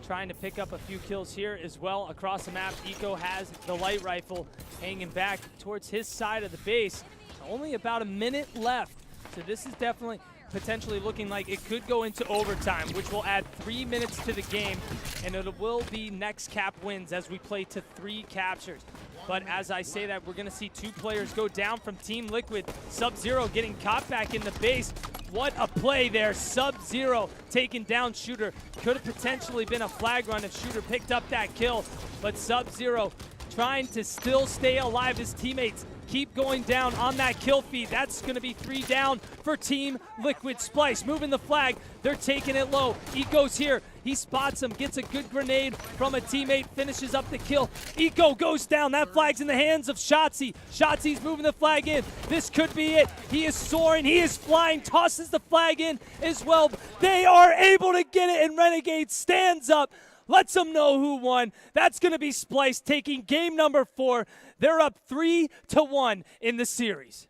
trying to pick up a few kills here as well across the map. Eco has the light rifle hanging back towards his side of the base. Only about a minute left, so this is definitely potentially looking like it could go into overtime, which will add 3 minutes to the game, and it will be next cap wins as we play to 3 captures. But as I say that, we're going to see 2 players go down from Team Liquid. Sub-Zero getting caught back in the base. What a play there. Sub-Zero taking down Shooter. Could have potentially been a flag run if Shooter picked up that kill, but Sub-Zero trying to still stay alive. His teammates keep going down on that kill feed. That's going to be 3 down for Team Liquid. Splyce moving the flag. They're taking it low. Eco's here. He spots him, gets a good grenade from a teammate, finishes up the kill. Eco goes down. That flag's in the hands of Shotzi. Shotzi's moving the flag in. This could be it. He is soaring. He is flying. Tosses the flag in as well. They are able to get it, and Renegade stands up. Lets them know who won. That's going to be Splyce taking game number 4. They're up 3-1 in the series.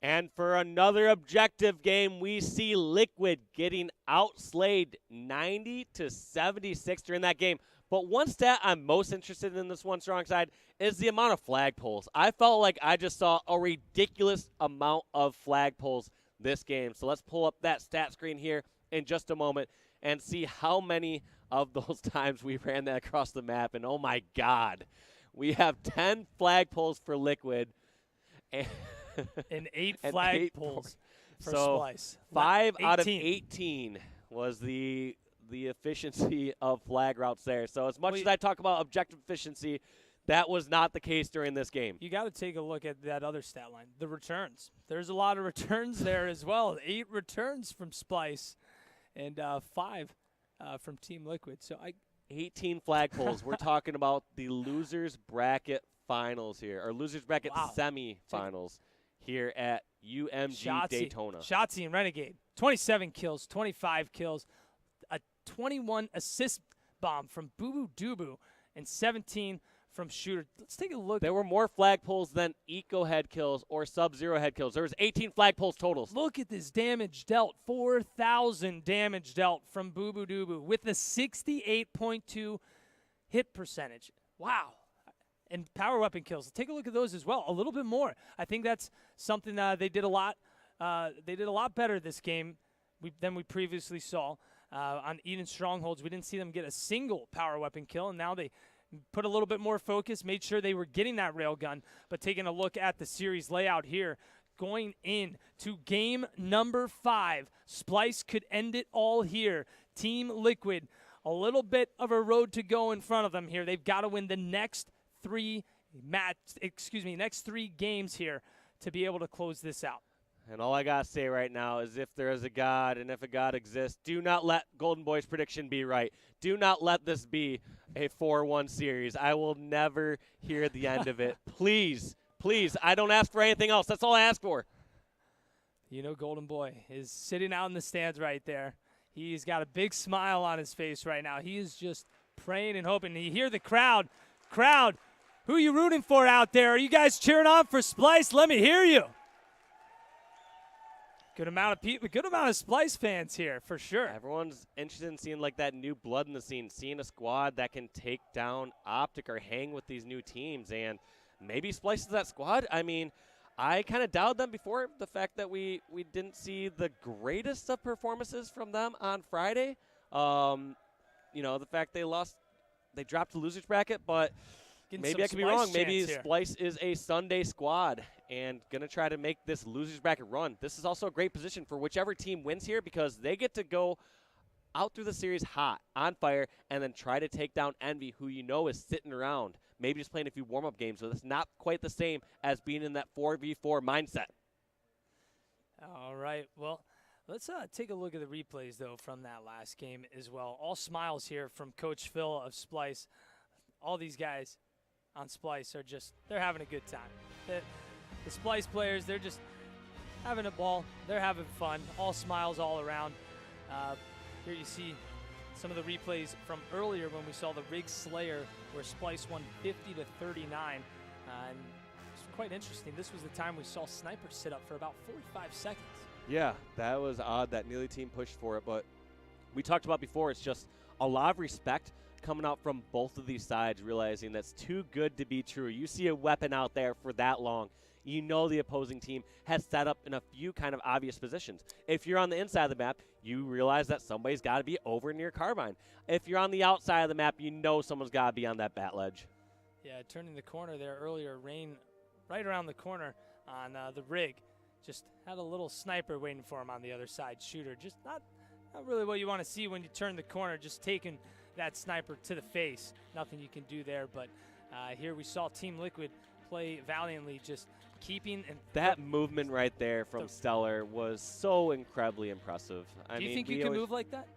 And for another objective game, we see Liquid getting outslayed 90-76 during that game. But one stat I'm most interested in this one strong side is the amount of flagpoles. I felt like I just saw a ridiculous amount of flagpoles this game. So let's pull up that stat screen here in just a moment and see how many of those times we ran that across the map. And oh my God, we have 10 flagpoles for Liquid. And 8 flagpoles for so Splyce. 5 out of 18 was the efficiency of flag routes there. So as much as I talk about objective efficiency, that was not the case during this game. You got to take a look at that other stat line, the returns. There's a lot of returns there as well. 8 returns from Splyce and 5 from Team Liquid. So 18 flagpoles. We're talking about the losers bracket finals here, or losers bracket semi-finals here at UMG Daytona. Shotzi and Renegade, 27 kills, 25 kills, a 21 assist bomb from Boo Boo Dubu, and 17 from Shooter. Let's take a look. There were more flagpoles than Eco head kills or Sub-Zero head kills. There was 18 flagpoles totals. Look at this damage dealt, 4,000 damage dealt from Boo Boo Dubu with a 68.2 hit percentage. Wow. And power weapon kills. Take a look at those as well. A little bit more. I think that's something they did a lot. They did a lot better this game than we previously saw on Eden Strongholds. We didn't see them get a single power weapon kill, and now they put a little bit more focus, made sure they were getting that railgun. But taking a look at the series layout here, going in to game number 5, Splyce could end it all here. Team Liquid, a little bit of a road to go in front of them here. They've got to win the next 3 games here to be able to close this out. And all I got to say right now is if there is a God and if a God exists, do not let Golden Boy's prediction be right. Do not let this be a 4-1 series. I will never hear the end of it. Please, please, I don't ask for anything else. That's all I ask for. You know, Golden Boy is sitting out in the stands right there. He's got a big smile on his face right now. He is just praying and hoping. You hear the crowd. Crowd, who are you rooting for out there? Are you guys cheering on for Splyce? Let me hear you. Good amount of people, good amount of Splyce fans here for sure. Everyone's interested in seeing like that new blood in the scene, seeing a squad that can take down Optic or hang with these new teams, and maybe Splyce is that squad. I mean, I kind of doubted them before, the fact that we didn't see the greatest of performances from them on Friday. You know, the fact they dropped the losers bracket, but maybe I could be wrong. Maybe Splyce is a Sunday squad and going to try to make this losers bracket run. This is also a great position for whichever team wins here because they get to go out through the series hot, on fire, and then try to take down Envy, who you know is sitting around, maybe just playing a few warm-up games. So it's not quite the same as being in that 4v4 mindset. All right, well, let's take a look at the replays, though, from that last game as well. All smiles here from Coach Phil of Splyce. All these guys on Splyce are they're having a good time. The Splyce players, they're just having a ball. They're having fun. All smiles all around. Here you see some of the replays from earlier when we saw the Rig Slayer where Splyce won 50-39. And it's quite interesting. This was the time we saw Sniper sit up for about 45 seconds. Yeah, that was odd that Neely team pushed for it, but we talked about before, it's just a lot of respect coming out from both of these sides, realizing that's too good to be true. You see a weapon out there for that long, you know the opposing team has set up in a few kind of obvious positions. If you're on the inside of the map, you realize that somebody's got to be over near Carbine. If you're on the outside of the map, you know someone's got to be on that bat ledge. Yeah, turning the corner there earlier, Rain right around the corner on the rig. Just had a little sniper waiting for him on the other side. Shooter, just not really what you want to see when you turn the corner, just taking that sniper to the face. Nothing you can do there, but here we saw Team Liquid play valiantly, just keeping and that movement right there from Stellar was so incredibly impressive. Do you think you can move like that?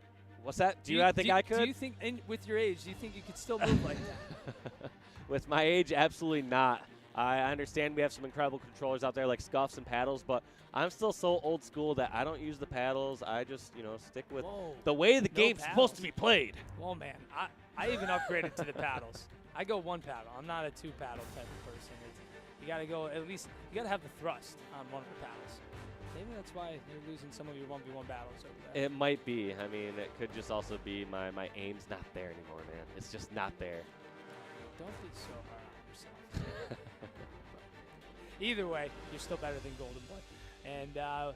What's that? Do you think I could? Do you think, with your age, do you think you could still move like that? With my age, absolutely not. I understand we have some incredible controllers out there like Scuffs and paddles, but I'm still so old school that I don't use the paddles. I just, stick with the way the game's supposed to be played. Whoa, man. I even upgraded to the paddles. I go one paddle. I'm not a two paddle type of person. You got to go at least. You got to have the thrust on one of the paddles. Maybe that's why you're losing some of your 1v1 battles over there. It might be. I mean, it could just also be my aim's not there anymore, man. It's just not there. Don't be so hard on yourself. Either way, you're still better than Golden Boy. And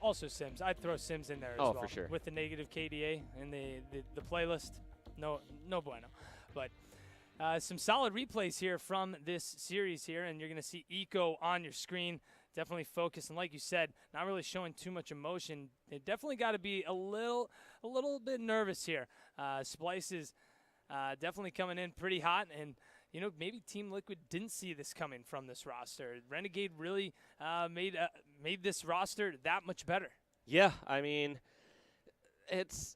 also Sims. I'd throw Sims in there as well. For sure. With the negative KDA and the playlist. No bueno. But some solid replays here from this series here, and you're going to see Eco on your screen. Definitely focused, and like you said, not really showing too much emotion. They definitely got to be a little bit nervous here. Splyce is definitely coming in pretty hot, and you know, maybe Team Liquid didn't see this coming from this roster. Renegade really made this roster that much better. Yeah, I mean,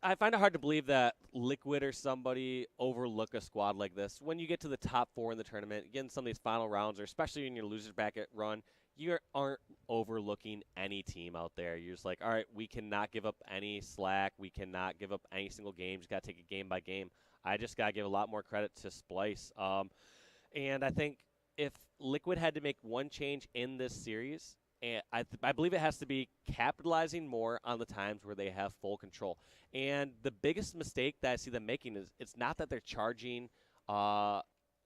I find it hard to believe that Liquid or somebody overlook a squad like this. When you get to the top 4 in the tournament, again, some of these final rounds, or especially in your losers bracket run, you aren't overlooking any team out there. You're just like, all right, we cannot give up any slack. We cannot give up any single game. Just got to take it game by game. I just got to give a lot more credit to Splyce. And I think if Liquid had to make one change in this series, and I believe it has to be capitalizing more on the times where they have full control. And the biggest mistake that I see them making is it's not that they're charging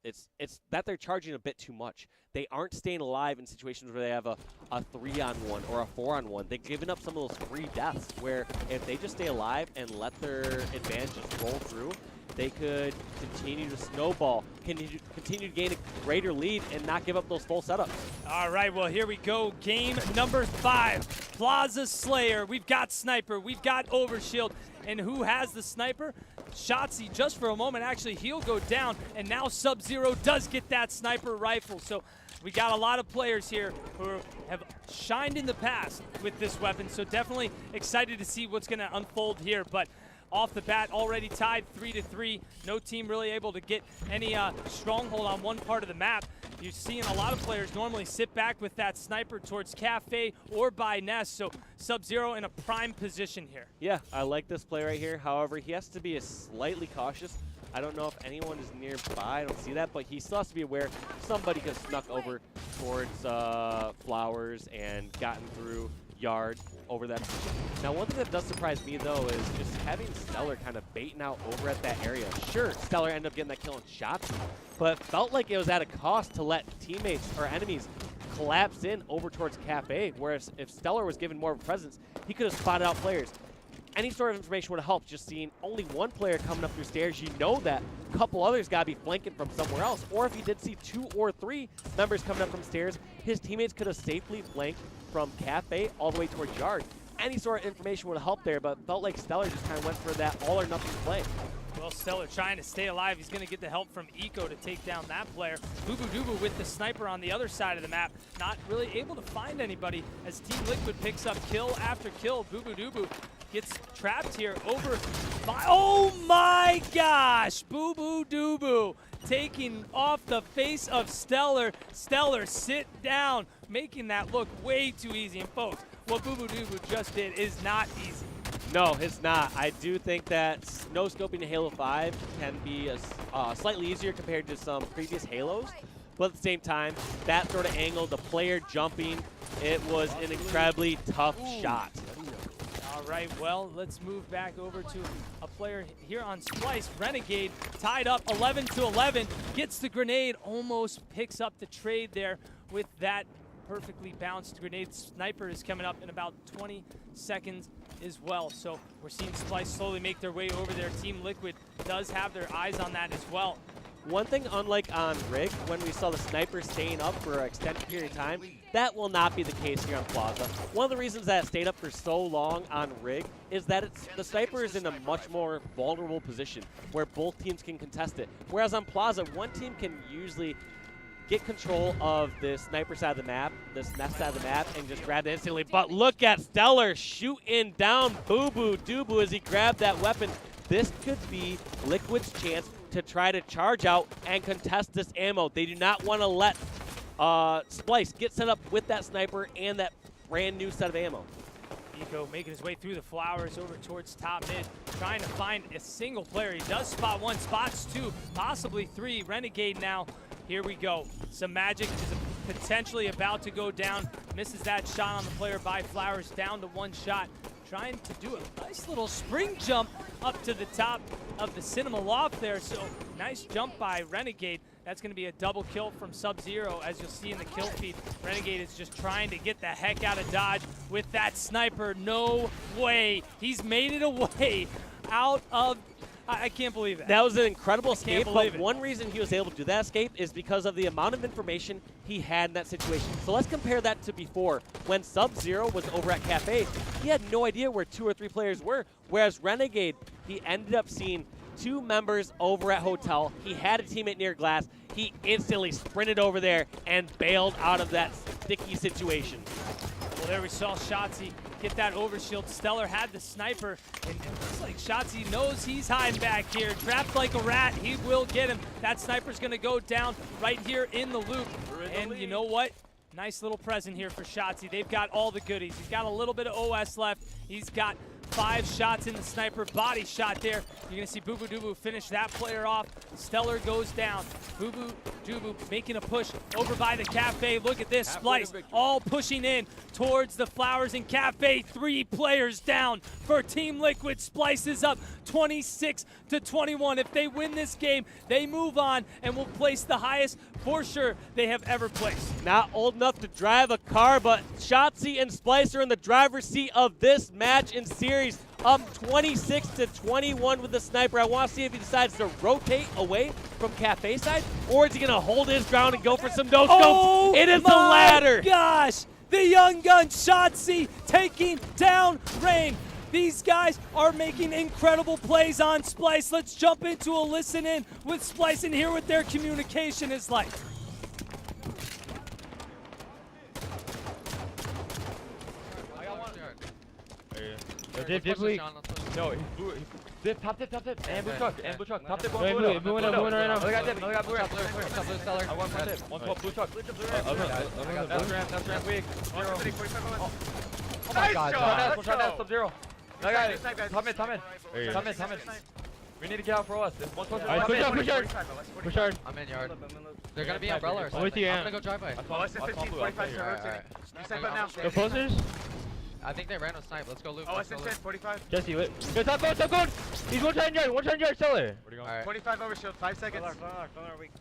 it's that they're charging a bit too much. They aren't staying alive in situations where they have a 3-on-1 or a 4-on-1. They've given up some of those free deaths where if they just stay alive and let their advantage just roll through, they could continue to snowball, continue to gain a greater lead and not give up those full setups. All right, well, here we go. Game number 5, Plaza Slayer. We've got Sniper, we've got Overshield, and who has the Sniper? Shotzi, just for a moment, actually, he'll go down, and now Sub-Zero does get that Sniper rifle. So we got a lot of players here who have shined in the past with this weapon, so definitely excited to see what's going to unfold here. But off the bat, already tied 3-3. No team really able to get any stronghold on one part of the map. You're seeing a lot of players normally sit back with that Sniper towards Cafe or by Nest, so Sub-Zero in a prime position here. Yeah, I like this play right here. However, he has to be slightly cautious. I don't know if anyone is nearby. I don't see that, but he still has to be aware somebody could have snuck over towards Flowers and gotten through Yard over that position. Now, one thing that does surprise me, though, is just having Stellar kind of baiting out over at that area. Sure, Stellar ended up getting that kill on shots, but it felt like it was at a cost to let teammates or enemies collapse in over towards Cafe, whereas if Stellar was given more of a presence, he could have spotted out players. Any sort of information would have helped. Just seeing only one player coming up through stairs, you know that a couple others got to be flanking from somewhere else. Or if he did see 2 or 3 members coming up from stairs, his teammates could have safely flanked from Cafe all the way towards Yard. Any sort of information would have helped there, but felt like Stellar just kind of went for that all or nothing play. Well, Stellar trying to stay alive. He's going to get the help from Eco to take down that player. Boo with the Sniper on the other side of the map. Not really able to find anybody as Team Liquid picks up kill after kill. Boo gets trapped here over by, oh my gosh! Boo taking off the face of Stellar. Stellar, sit down, making that look way too easy. And folks, what Boo just did is not easy. No, it's not. I do think that no-scoping to Halo 5 can be slightly easier compared to some previous Halos. But at the same time, that sort of angle, the player jumping, it was an incredibly tough shot. All right, well, let's move back over to a player here on Splyce. Renegade tied up 11-11, gets the grenade, almost picks up the trade there with that perfectly bounced grenade. Sniper is coming up in about 20 seconds as well. So we're seeing Splyce slowly make their way over there. Team Liquid does have their eyes on that as well. One thing, unlike on Rig, when we saw the Sniper staying up for an extended period of time, that will not be the case here on Plaza. One of the reasons that it stayed up for so long on Rig is that the Sniper is in a much more vulnerable position where both teams can contest it. Whereas on Plaza, one team can usually get control of the Sniper side of the map, this Nest side of the map, and just grab it instantly. But look at Stellar shooting down Boo as he grabbed that weapon. This could be Liquid's chance to try to charge out and contest this ammo. They do not want to let Splyce get set up with that Sniper and that brand new set of ammo. Eco making his way through the flowers over towards top mid, trying to find a single player. He does spot one, spots two, possibly three. Renegade now. Here we go. Some magic is potentially about to go down. Misses that shot on the player by Flowers, down to one shot. Trying to do a nice little spring jump up to the top of the Cinema Loft there. So nice jump by Renegade. That's going to be a double kill from Sub-Zero, as you'll see in the kill feed. Renegade is just trying to get the heck out of Dodge with that sniper. No way. He's made it away out of... I can't believe it. That was an incredible escape, but it. one reason he was able to do that escape is because of the amount of information he had in that situation. So let's compare that to before. When Sub-Zero was over at Cafe, he had no idea where 2 or 3 players were, whereas Renegade, he ended up seeing 2 members over at Hotel. He had a teammate near glass. He instantly sprinted over there and bailed out of that sticky situation. Well, there we saw Shotzi get that overshield. Stellar had the sniper, and it looks like Shotzi knows he's hiding back here. Trapped like a rat, he will get him. That sniper's gonna go down right here in the loop. And you know what? Nice little present here for Shotzi. They've got all the goodies. He's got a little bit of OS left. He's got 5 shots in the sniper, body shot there. You're gonna see Boo Boo Doo finish that player off. Stellar goes down. Boo Boo Doo making a push over by the Cafe. Look at this, Splyce all pushing in towards the Flowers and Cafe. 3 players down for Team Liquid. Splyce is up 26-21. If they win this game, they move on and will place the highest for sure they have ever placed. Not old enough to drive a car, but Shotzi and Splyce are in the driver's seat of this match in series. Up 26-21 with the sniper. I want to see if he decides to rotate away from Cafe side, or is he going to hold his ground and go for some no-scopes? Oh, it is the latter. Gosh, the young gun Shotzi taking down Rain. These guys are making incredible plays on Splyce. Let's jump into a listen in with Splyce and hear what their communication is like. Dip weak. No, dip, top dip, and blue truck, top dip, one blue right now. Another guy dip, blue ramp. I want one dip, one blue truck. That's ramp weak. Oh my god, try that, Sub-Zero. Another guy, top mid. We need to get out for us. One closer. Push hard. I'm in yard. They're gonna be umbrella or something. With you, I'm gonna go drive by. The posters? I think they ran with snipe. Let's go loop. Oh, it's 10, 45. Jesse, wait. Go top going. He's 110 yard, Stellar. Where are you going? Alright. 45 overshield, 5 seconds.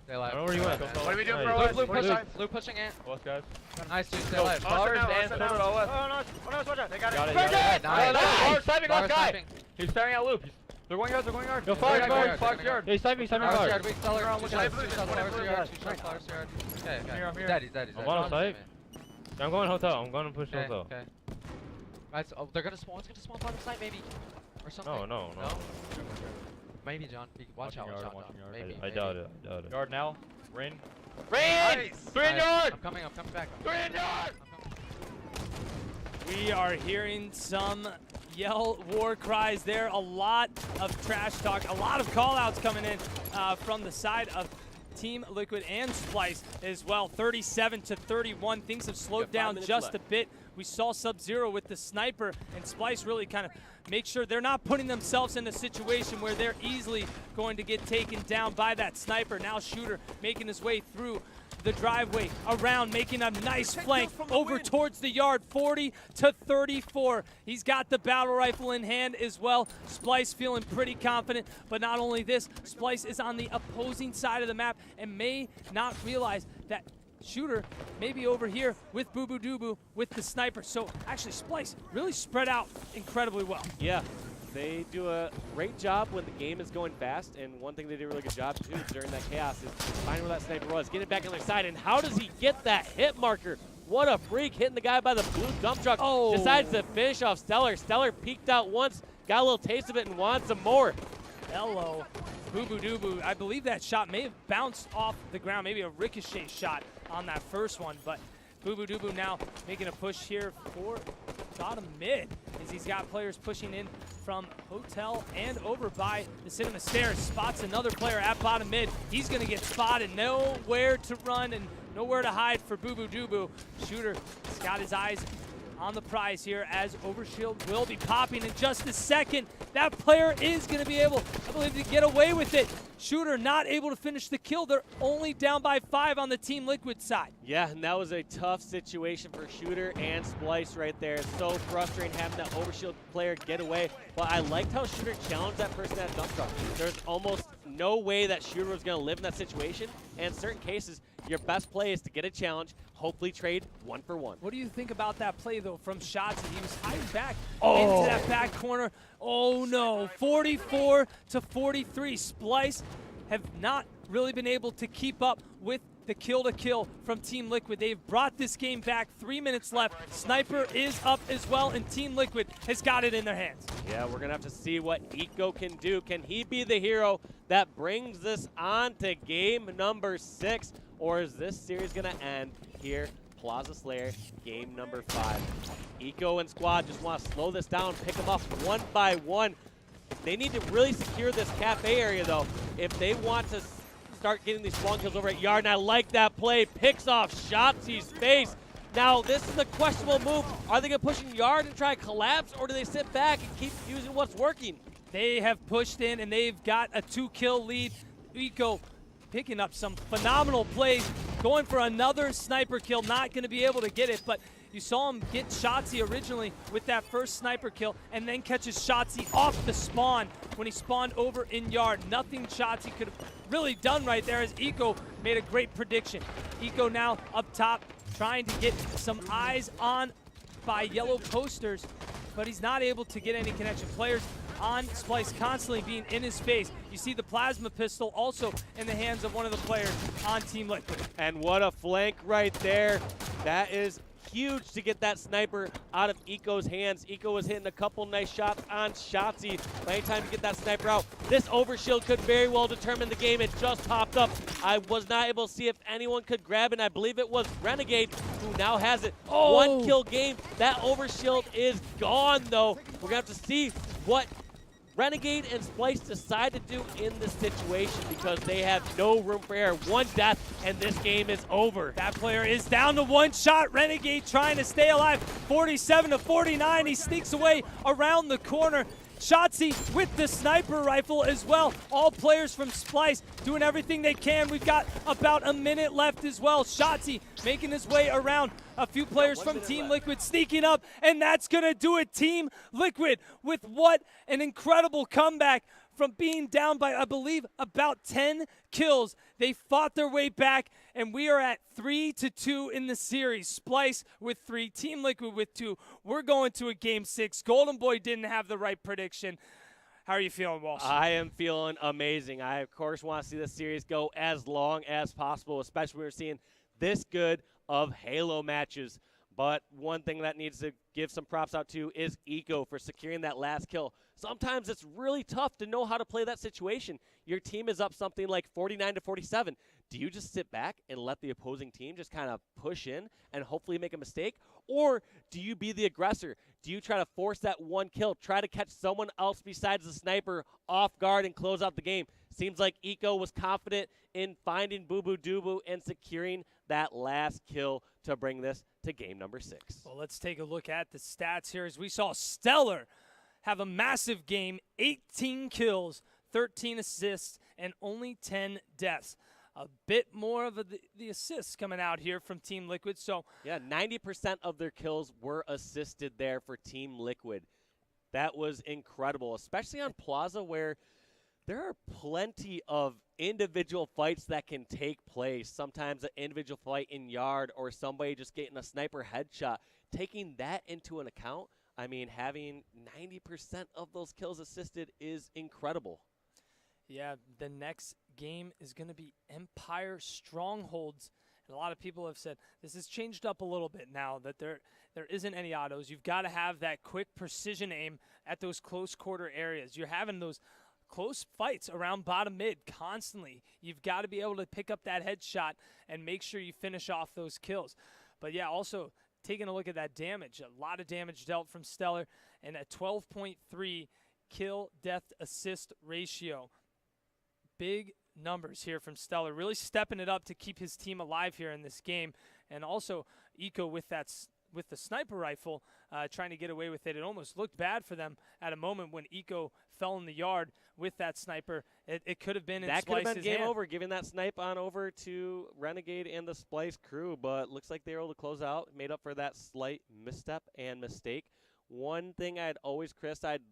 They live. I don't know where you went. What are we doing for Alright. OS? Loop pushing. 45. Loop pushing it. OS guys. Nice dude. Stay alive. Flowers now, and now. Soda OS. Oh no, watch out. They got it. Got it. Nice. Flowers sniping, Flowers last guy. sniping. He's staring at loop. They're going yard. Yo, Flowers Flowers yard. yard. He's sniping Flowers hard. yard. Weak Stellar. Around, Two look shots. at blue, 2 shots. blue, Flowers blue, yard. blue. 2 shots. Flowers yard. Okay. Here, I'm He's here. dead. He's I'm on site. I'm going hotel. I'm going to push hotel. Okay. Right, so, they're gonna spawn. It's gonna spawn bottom side maybe, or something. No. Maybe John. Watch out. Maybe. I doubt it. Yard now. Rain. Nice. 3 in yard. I'm coming back. 3 in yard. We are hearing some yell war cries there. A lot of trash talk, a lot of call-outs coming in from the side of Team Liquid and Splyce as well. 37-31. Things have slowed down just a bit. We saw Sub-Zero with the sniper, and Splyce really kind of make sure they're not putting themselves in a situation where they're easily going to get taken down by that sniper. Now Shooter making his way through the driveway around, making a nice flank over towards the yard. 40-34. He's got the battle rifle in hand as well. Splyce feeling pretty confident, but not only this, Splyce is on the opposing side of the map and may not realize that Shooter may be over here with Boo Boo Doo Boo with the sniper. So actually Splyce really spread out incredibly well. Yeah, they do a great job when the game is going fast, and one thing they did a really good job too during that chaos is finding where that sniper was, get it back on their side, and how does he get that hit marker? What a freak, hitting the guy by the blue dump truck. Oh. Decides to finish off Stellar. Stellar peeked out once, got a little taste of it, and wants some more. Hello, Boo Boo Doo Boo. I believe that shot may have bounced off the ground, maybe a ricochet shot on that first one, but Boo Boo Doo Boo now making a push here for bottom mid as he's got players pushing in from Hotel and over by the Cinema Stairs. Spots another player at bottom mid. He's going to get spotted. Nowhere to run and nowhere to hide for Boo Boo Doo Boo. Shooter has got his eyes on the prize here as Overshield will be popping in just a second. That player is going to be able, I believe, to get away with it. Shooter not able to finish the kill. They're only down by 5 on the Team Liquid side. Yeah, and that was a tough situation for Shooter and Splyce right there. It's so frustrating having that Overshield player get away. But I liked how Shooter challenged that person at dump truck. There's almost no way that Shooter was going to live in that situation. And in certain cases, your best play is to get a challenge, hopefully trade 1 for 1. What do you think about that play, though, from Shotzi? He was hiding back into that back corner. Oh, no. 44 to 43. Splyce have not really been able to keep up with the kill-to-kill from Team Liquid. They've brought this game back. 3 minutes left. Sniper is up as well, and Team Liquid has got it in their hands. Yeah, we're going to have to see what Eco can do. Can he be the hero that brings this on to game number 6? Or is this series going to end here? Plaza Slayer, game number 5. Eco and squad just want to slow this down, pick them up one by one. They need to really secure this cafe area, though, if they want to start getting these spawn kills over at Yard. And I like that play. Picks off Shotzi's face. Now, this is a questionable move. Are they going to push in Yard and try to collapse, or do they sit back and keep using what's working? They have pushed in, and they've got a 2-kill lead. Eco picking up some phenomenal plays, going for another sniper kill. Not going to be able to get it, but you saw him get Shotzi originally with that first sniper kill, and then catches Shotzi off the spawn when he spawned over in Yard. Nothing Shotzi could have really done right there, as Eco made a great prediction. Eco now up top, trying to get some eyes on by yellow posters, but he's not able to get any connection. Players on Splyce constantly being in his face. You see the plasma pistol also in the hands of one of the players on Team Liquid. And what a flank right there. That is huge to get that sniper out of Eco's hands. Eco was hitting a couple nice shots on Shotzi. Anytime you get that sniper out, this overshield could very well determine the game. It just popped up. I was not able to see if anyone could grab it, and I believe it was Renegade who now has it. Oh. 1-kill game. That overshield is gone, though. We're going to have to see what Renegade and Splyce decide to do in this situation, because they have no room for error. 1 death, and this game is over. That player is down to 1 shot. Renegade trying to stay alive. 47 to 49. He sneaks away around the corner. Shotzi with the sniper rifle as well. All players from Splyce doing everything they can. We've got about a minute left as well. Shotzi making his way around. A few players from Team Liquid sneaking up, and that's going to do it. Team Liquid with what an incredible comeback from being down by, I believe, about 10 kills. They fought their way back, and we are at 3-2 in the series. Splyce with 3, Team Liquid with 2. We're going to a game 6. Golden Boy didn't have the right prediction. How are you feeling, Walsh? I am feeling amazing. I, of course, want to see this series go as long as possible, especially when we're seeing this good of Halo matches. But one thing that needs to give some props out to is Eco for securing that last kill. Sometimes it's really tough to know how to play that situation. Your team is up something like 49 to 47. Do you just sit back and let the opposing team just kind of push in and hopefully make a mistake? Or do you be the aggressor? Do you try to force that 1 kill, try to catch someone else besides the sniper off guard and close out the game? Seems like Eco was confident in finding Boo Boo Doo and securing that last kill to bring this to game number 6. Well, let's take a look at the stats here as we saw Stellar have a massive game, 18 kills, 13 assists, and only 10 deaths. A bit more of the assists coming out here from Team Liquid. So yeah, 90% of their kills were assisted there for Team Liquid. That was incredible, especially on Plaza, where there are plenty of individual fights that can take place. Sometimes an individual fight in Yard or somebody just getting a sniper headshot. Taking that into an account, I mean, having 90% of those kills assisted is incredible. Yeah, the next game is going to be Empire Strongholds. And a lot of people have said this has changed up a little bit now that there isn't any autos. You've got to have that quick precision aim at those close quarter areas. You're having those close fights around bottom mid constantly. You've got to be able to pick up that headshot and make sure you finish off those kills. But yeah, also taking a look at that damage, a lot of damage dealt from Stellar, and a 12.3 kill death assist ratio. Big numbers here from Stellar, really stepping it up to keep his team alive here in this game. And also Eco with that with the sniper rifle, trying to get away with it. It almost looked bad for them at a moment when Eco fell in the yard with that sniper. It could have been in That could have been Splyce's game hand. over, giving that snipe on over to Renegade and the Splyce crew, but looks like they were able to close out, made up for that slight misstep and mistake. One thing I'd always criticized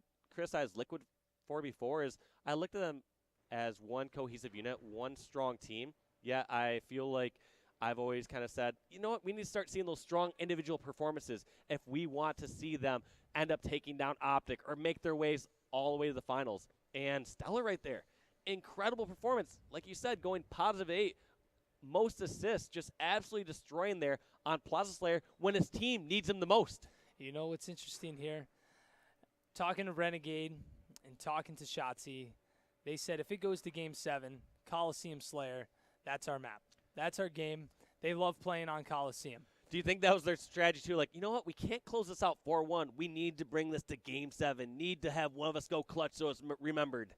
Liquid for before is I looked at them as one cohesive unit, one strong team. Yet I feel like I've always kind of said, you know what, we need to start seeing those strong individual performances if we want to see them end up taking down Optic or make their ways all the way to the finals. And Stellar right there, incredible performance. Like you said, going +8, most assists, just absolutely destroying there on Plaza Slayer when his team needs him the most. You know what's interesting here? Talking to Renegade and talking to Shotzi, they said if it goes to Game 7, Coliseum Slayer, that's our map. That's our game. They love playing on Coliseum. Do you think that was their strategy too? Like, you know what? We can't close this out 4-1. We need to bring this to Game 7. Need to have one of us go clutch so it's remembered.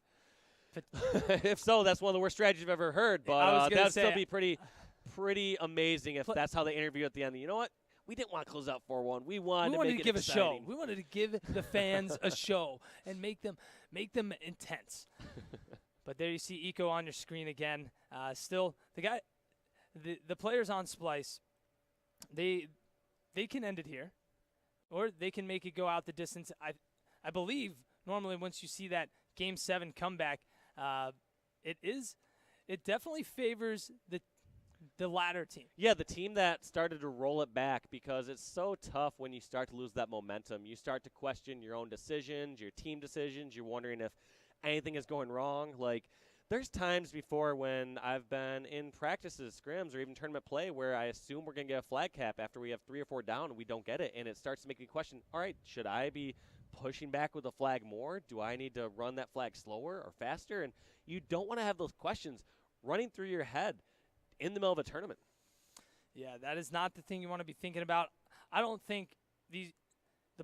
If so, that's one of the worst strategies I've ever heard. But that'd still be pretty amazing if that's how they interview at the end. You know what? We didn't want to close out 4-1. We wanted to make it give exciting. a show. We wanted to give the fans a show and make them intense. But there you see Eco on your screen again. Still, the players on Splyce, they can end it here, or they can make it go out the distance. I believe normally once you see that Game 7 comeback, it definitely favors the latter team. Yeah, the team that started to roll it back, because it's so tough when you start to lose that momentum. You start to question your own decisions, your team decisions. You're wondering if anything is going wrong. Like, there's times before when I've been in practices, scrims, or even tournament play where I assume we're going to get a flag cap after we have 3 or 4 down and we don't get it. And it starts to make me question, all right, should I be pushing back with a flag more? Do I need to run that flag slower or faster? And you don't want to have those questions running through your head in the middle of a tournament. Yeah, that is not the thing you want to be thinking about. I don't think the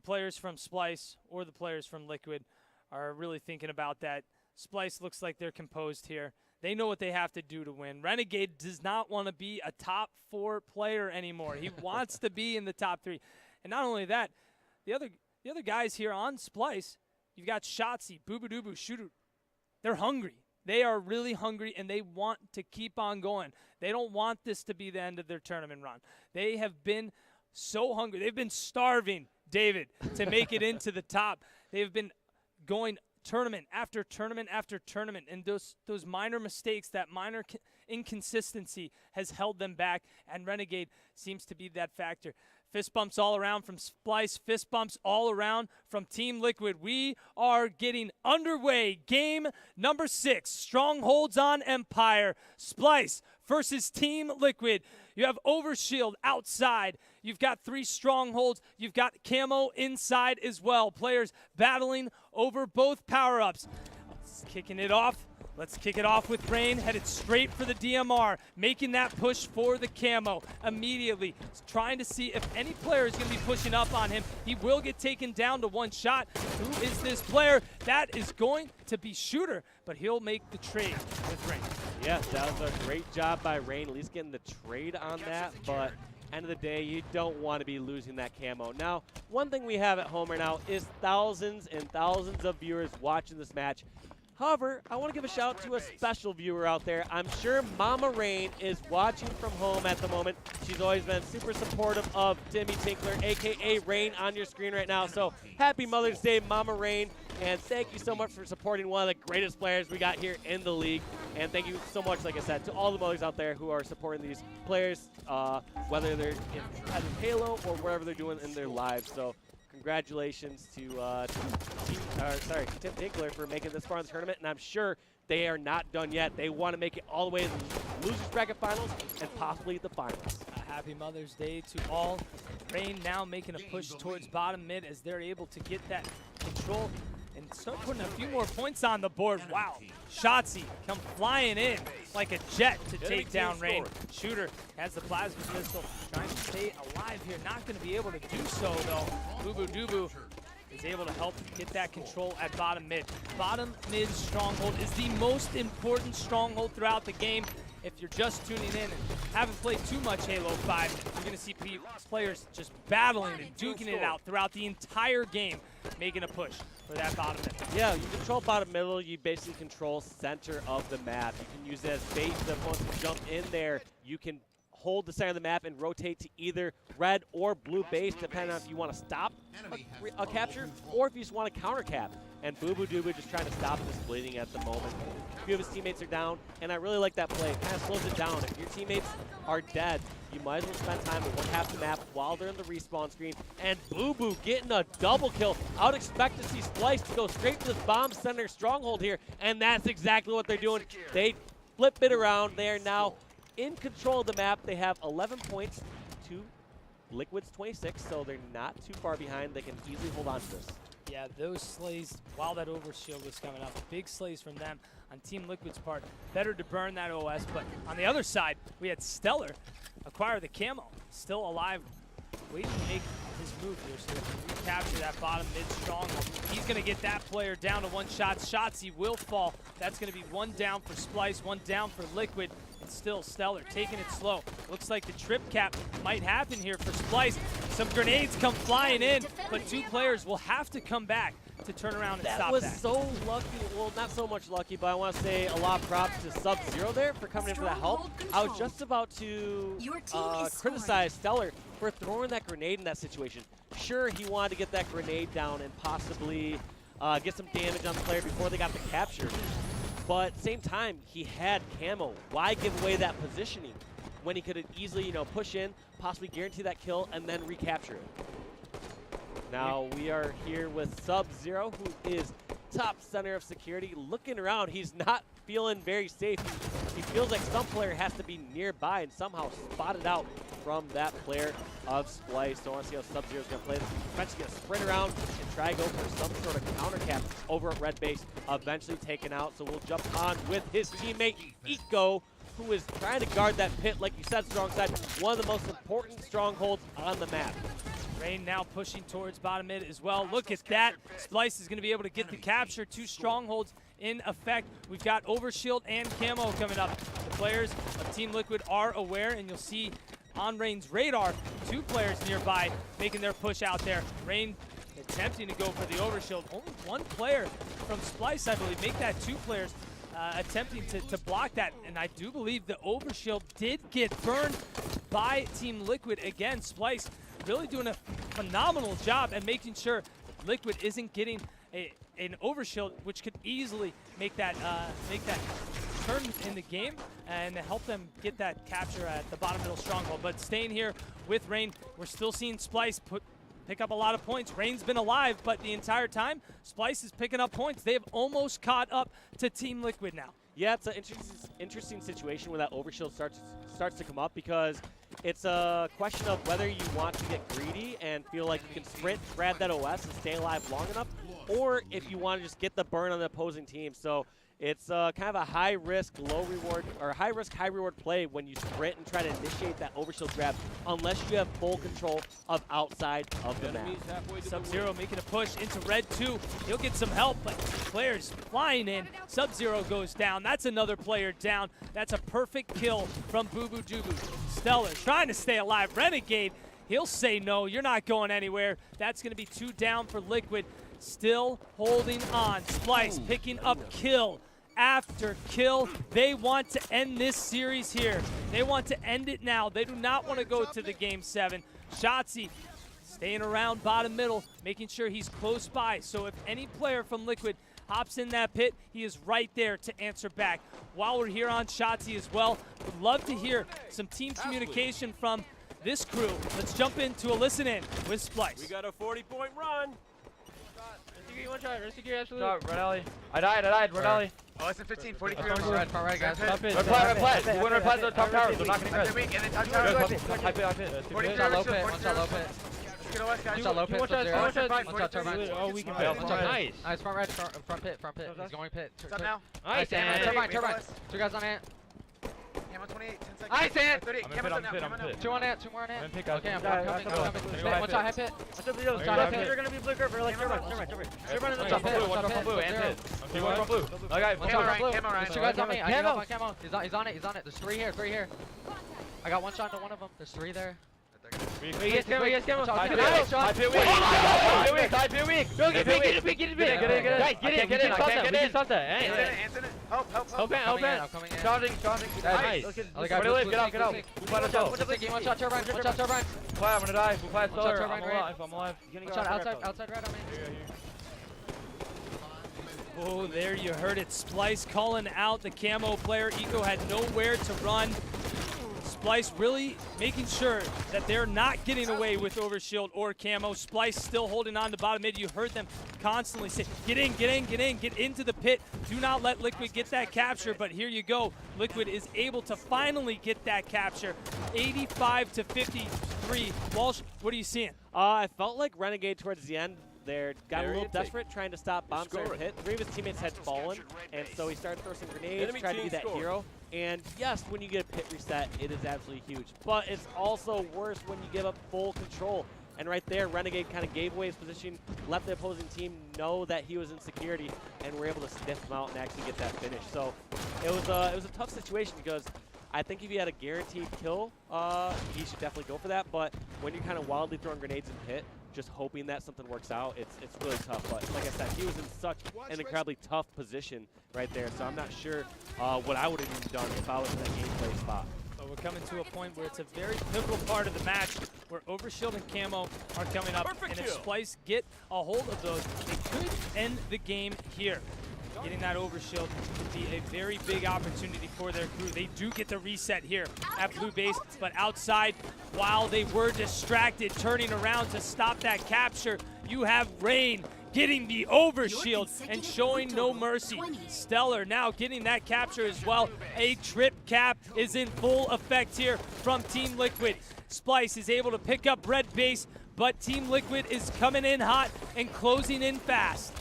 players from Splyce or the players from Liquid are really thinking about that. Splyce looks like they're composed here. They know what they have to do to win. Renegade does not want to be a top 4 player anymore. He wants to be in the top 3. And not only that, the other guys here on Splyce, you've got Shotzi, Boobadooboo, Shooter. They're hungry. They are really hungry, and they want to keep on going. They don't want this to be the end of their tournament run. They have been so hungry. They've been starving, David, to make it into the top. They've been going tournament after tournament after tournament, and those minor mistakes, that minor inconsistency has held them back, and Renegade seems to be that factor. Fist bumps all around from Splyce, fist bumps all around from Team Liquid. We are getting underway. Game number 6, Strongholds on Empire. Splyce versus Team Liquid. You have Overshield outside. You've got 3 Strongholds. You've got Camo inside as well. Players battling over both power-ups. Kicking it off. Let's kick it off with Rain, headed straight for the DMR, making that push for the Camo immediately. Trying to see if any player is going to be pushing up on him. He will get taken down to 1 shot. Who is this player? That is going to be Shooter, but he'll make the trade with Rain. Yes, that was a great job by Rain, at least getting the trade on that, but end of the day, you don't want to be losing that Camo. Now, one thing we have at home right now is thousands and thousands of viewers watching this match. However, I want to give a shout out to a special viewer out there. I'm sure Mama Rain is watching from home at the moment. She's always been super supportive of Timmy Tinkler, a.k.a. Rain, on your screen right now. So happy Mother's Day, Mama Rain. And thank you so much for supporting one of the greatest players we got here in the league. And thank you so much, like I said, to all the mothers out there who are supporting these players, whether they're in Halo or wherever they're doing in their lives. So congratulations to Tim Tinkler for making this far in the tournament, and I'm sure they are not done yet. They want to make it all the way to the losers bracket finals and possibly the finals. Happy Mother's Day to all. Rain now making a push towards bottom mid as they're able to get that control and start putting a few more points on the board. Wow. Shotzi come flying in like a jet to take down Rain. Shooter has the plasma pistol, trying to stay alive here. Not going to be able to do so, though. Boobadooboo is able to help get that control at bottom mid. Bottom mid stronghold is the most important stronghold throughout the game. if you're just tuning in and haven't played too much Halo 5, you're going to see players just battling and duking it out throughout the entire game, making a push for that bottom middle. Yeah, you control bottom middle, you basically control center of the map. You can use it as bait to once you jump in there, you can hold the center of the map and rotate to either red or blue base, depending on if you want to stop a capture or if you just want to counter cap. And Boo Doo just trying to stop this bleeding at the moment. A few of his teammates are down, and I really like that play. It kind of slows it down. If your teammates are dead, you might as well spend time with one half the map while they're in the respawn screen. And Boo getting a double kill. I would expect to see Splyce to go straight to this bomb center stronghold here, and that's exactly what they're doing. They flip it around. They are now in control of the map. They have 11 points to Liquid's 26, so they're not too far behind. They can easily hold on to this. Yeah, those slays, while that overshield was coming up, big slays from them on Team Liquid's part. Better to burn that OS, but on the other side, we had Stellar acquire the camo. Still alive, waiting to make his move here, so he can recapture that bottom mid stronghold. He's going to get that player down to one shot. Shotzzy will fall. That's going to be one down for Splyce, one down for Liquid. And still Stellar taking it slow. Looks like the trip cap might happen here for Splyce. Some grenades come flying in, but two players will have to come back to turn around and stop that. That was so lucky. Well, not so much lucky, but I want to say a lot of props to Sub-Zero there for coming in for that help. I was just about to criticize Stellar for throwing that grenade in that situation. Sure, he wanted to get that grenade down and possibly get some damage on the player before they got the capture. But at the same time, he had camo. Why give away that positioning when he could have easily, push in, possibly guarantee that kill, and then recapture it? Now we are here with Sub-Zero, who is top center of security. Looking around, he's not feeling very safe. He feels like some player has to be nearby and somehow spotted out from that player of Splyce. So I want to see how Sub-Zero is going to play this. He's eventually going to sprint around and try to go for some sort of counter cap over at red base, eventually taken out. So we'll jump on with his teammate, Eco, who is trying to guard that pit, like you said, strong side, one of the most important strongholds on the map. Rain now pushing towards bottom mid as well. Look at that. Splyce is going to be able to get the capture. Two strongholds in effect. We've got Overshield and Camo coming up. The players of Team Liquid are aware, and you'll see on Rain's radar, two players nearby making their push out there. Rain attempting to go for the Overshield. Only one player from Splyce, I believe, make that two players attempting to block that. And I do believe the Overshield did get burned by Team Liquid again. Splyce really doing a phenomenal job at making sure Liquid isn't getting an Overshield, which could easily make that turn in the game and help them get that capture at the bottom middle stronghold. But staying here with Rain, we're still seeing Splyce pick up a lot of points. Rain's been alive, but the entire time, Splyce is picking up points. They have almost caught up to Team Liquid now. Yeah, it's an interesting situation when that Overshield starts to come up, because it's a question of whether you want to get greedy and feel like you can sprint, grab that OS, and stay alive long enough, or if you want to just get the burn on the opposing team. So it's kind of a high-risk, low-reward, or high-risk, high-reward play when you sprint and try to initiate that Overshield grab, unless you have full control of outside of the map. Sub-Zero making a push into red 2. He'll get some help, but players flying in. Sub-Zero goes down. That's another player down. That's a perfect kill from Boo Doo. Stellar trying to stay alive. Renegade, he'll say no. You're not going anywhere. That's going to be 2 down for Liquid. Still holding on. Splyce picking up kill after kill. They want to end this series here. They want to end it now. They do not want to go to the Game 7. Shotzzy staying around bottom middle, making sure he's close by. So if any player from Liquid hops in that pit, he is right there to answer back. While we're here on Shotzzy as well, would love to hear some team communication from this crew. Let's jump into a listen in with Splyce. We got a 40-point run. One shot, absolutely. Shot, red alley. I died, red alley. Oh, it's in 15, 43. Far right, guys. Red plat. You want red plat to the top tower. They're not getting red. Weak, and then top tower. High pit. One shot low pit, one shot low pit. Let's get a left, guys. One shot low pit, one shot turbine. Oh, we can fail. fail. Nice. Nice, front right, front pit. He's going pit. Stop now. Nice, and turbine. 2 guys on it. Camo 28, 10 seconds. Nice, Ant. I'm in pit, I'm in pit, I'm in pit. 2 on Ant, 2 more on I'm in Ant. pit, guys. Okay, I'm Yeah, coming. yeah, I'm coming. yeah. Hey, one shot, hip hit. Watch out, Watch out, hip hit. gonna be blue curve, or like, turn right. Watch out, pit, Watch out from blue, and pit. I'm going from blue. Okay, One watch shot out. from blue. Camo, Ryan. There's 2 guys on me. I Camo. give up on camo. He's on it. There's 3 here. I got 1 shot into one of them. There's 3 there. He gets camo. High pit, High pit weak. High pit weak. Get it. Get in. I can't get in. Ant's in it. Help. I'm coming in. Charging. Nice. Other guy, blue, Get out. blue, Blue fight us Taking 1 shot, turbine. Fly, I'm gonna die. Blue fight One shot, solar. turbine, right. I'm alive. 1 shot outside right on me. Oh, there you heard it. Splyce calling out the camo player. Eco had nowhere to run. Splyce really making sure that they're not getting away with overshield or camo. Splyce still holding on to bottom mid. You heard them constantly say, get into the pit. Do not let Liquid get that capture, but here you go. Liquid is able to finally get that capture. 85 to 53. Walsh, what are you seeing? I felt like Renegade towards the end there got a little desperate trying to stop bomb start hit. 3 of his teammates had fallen, and so he started throwing some grenades, trying to be that hero. And yes, when you get a pit reset, it is absolutely huge. But it's also worse when you give up full control. And right there, Renegade kind of gave away his position, let the opposing team know that he was in security, and were able to sniff him out and actually get that finish. So it was a tough situation because I think if he had a guaranteed kill, he should definitely go for that. But when you're kind of wildly throwing grenades in pit, just hoping that something works out, it's really tough. But like I said, he was in such an incredibly tough position right there. So I'm not sure what I would have even done if I was in that gameplay spot. But we're coming to a point where it's a very pivotal part of the match where Overshield and Camo are coming up. And if Splyce get a hold of those, they could end the game here. Getting that Overshield could be a very big opportunity for their crew. They do get the reset here at blue base, but outside, while they were distracted, turning around to stop that capture, you have Rain getting the Overshield and showing no mercy. Stellar now getting that capture as well. A trip cap is in full effect here from Team Liquid. Splyce is able to pick up red base, but Team Liquid is coming in hot and closing in fast.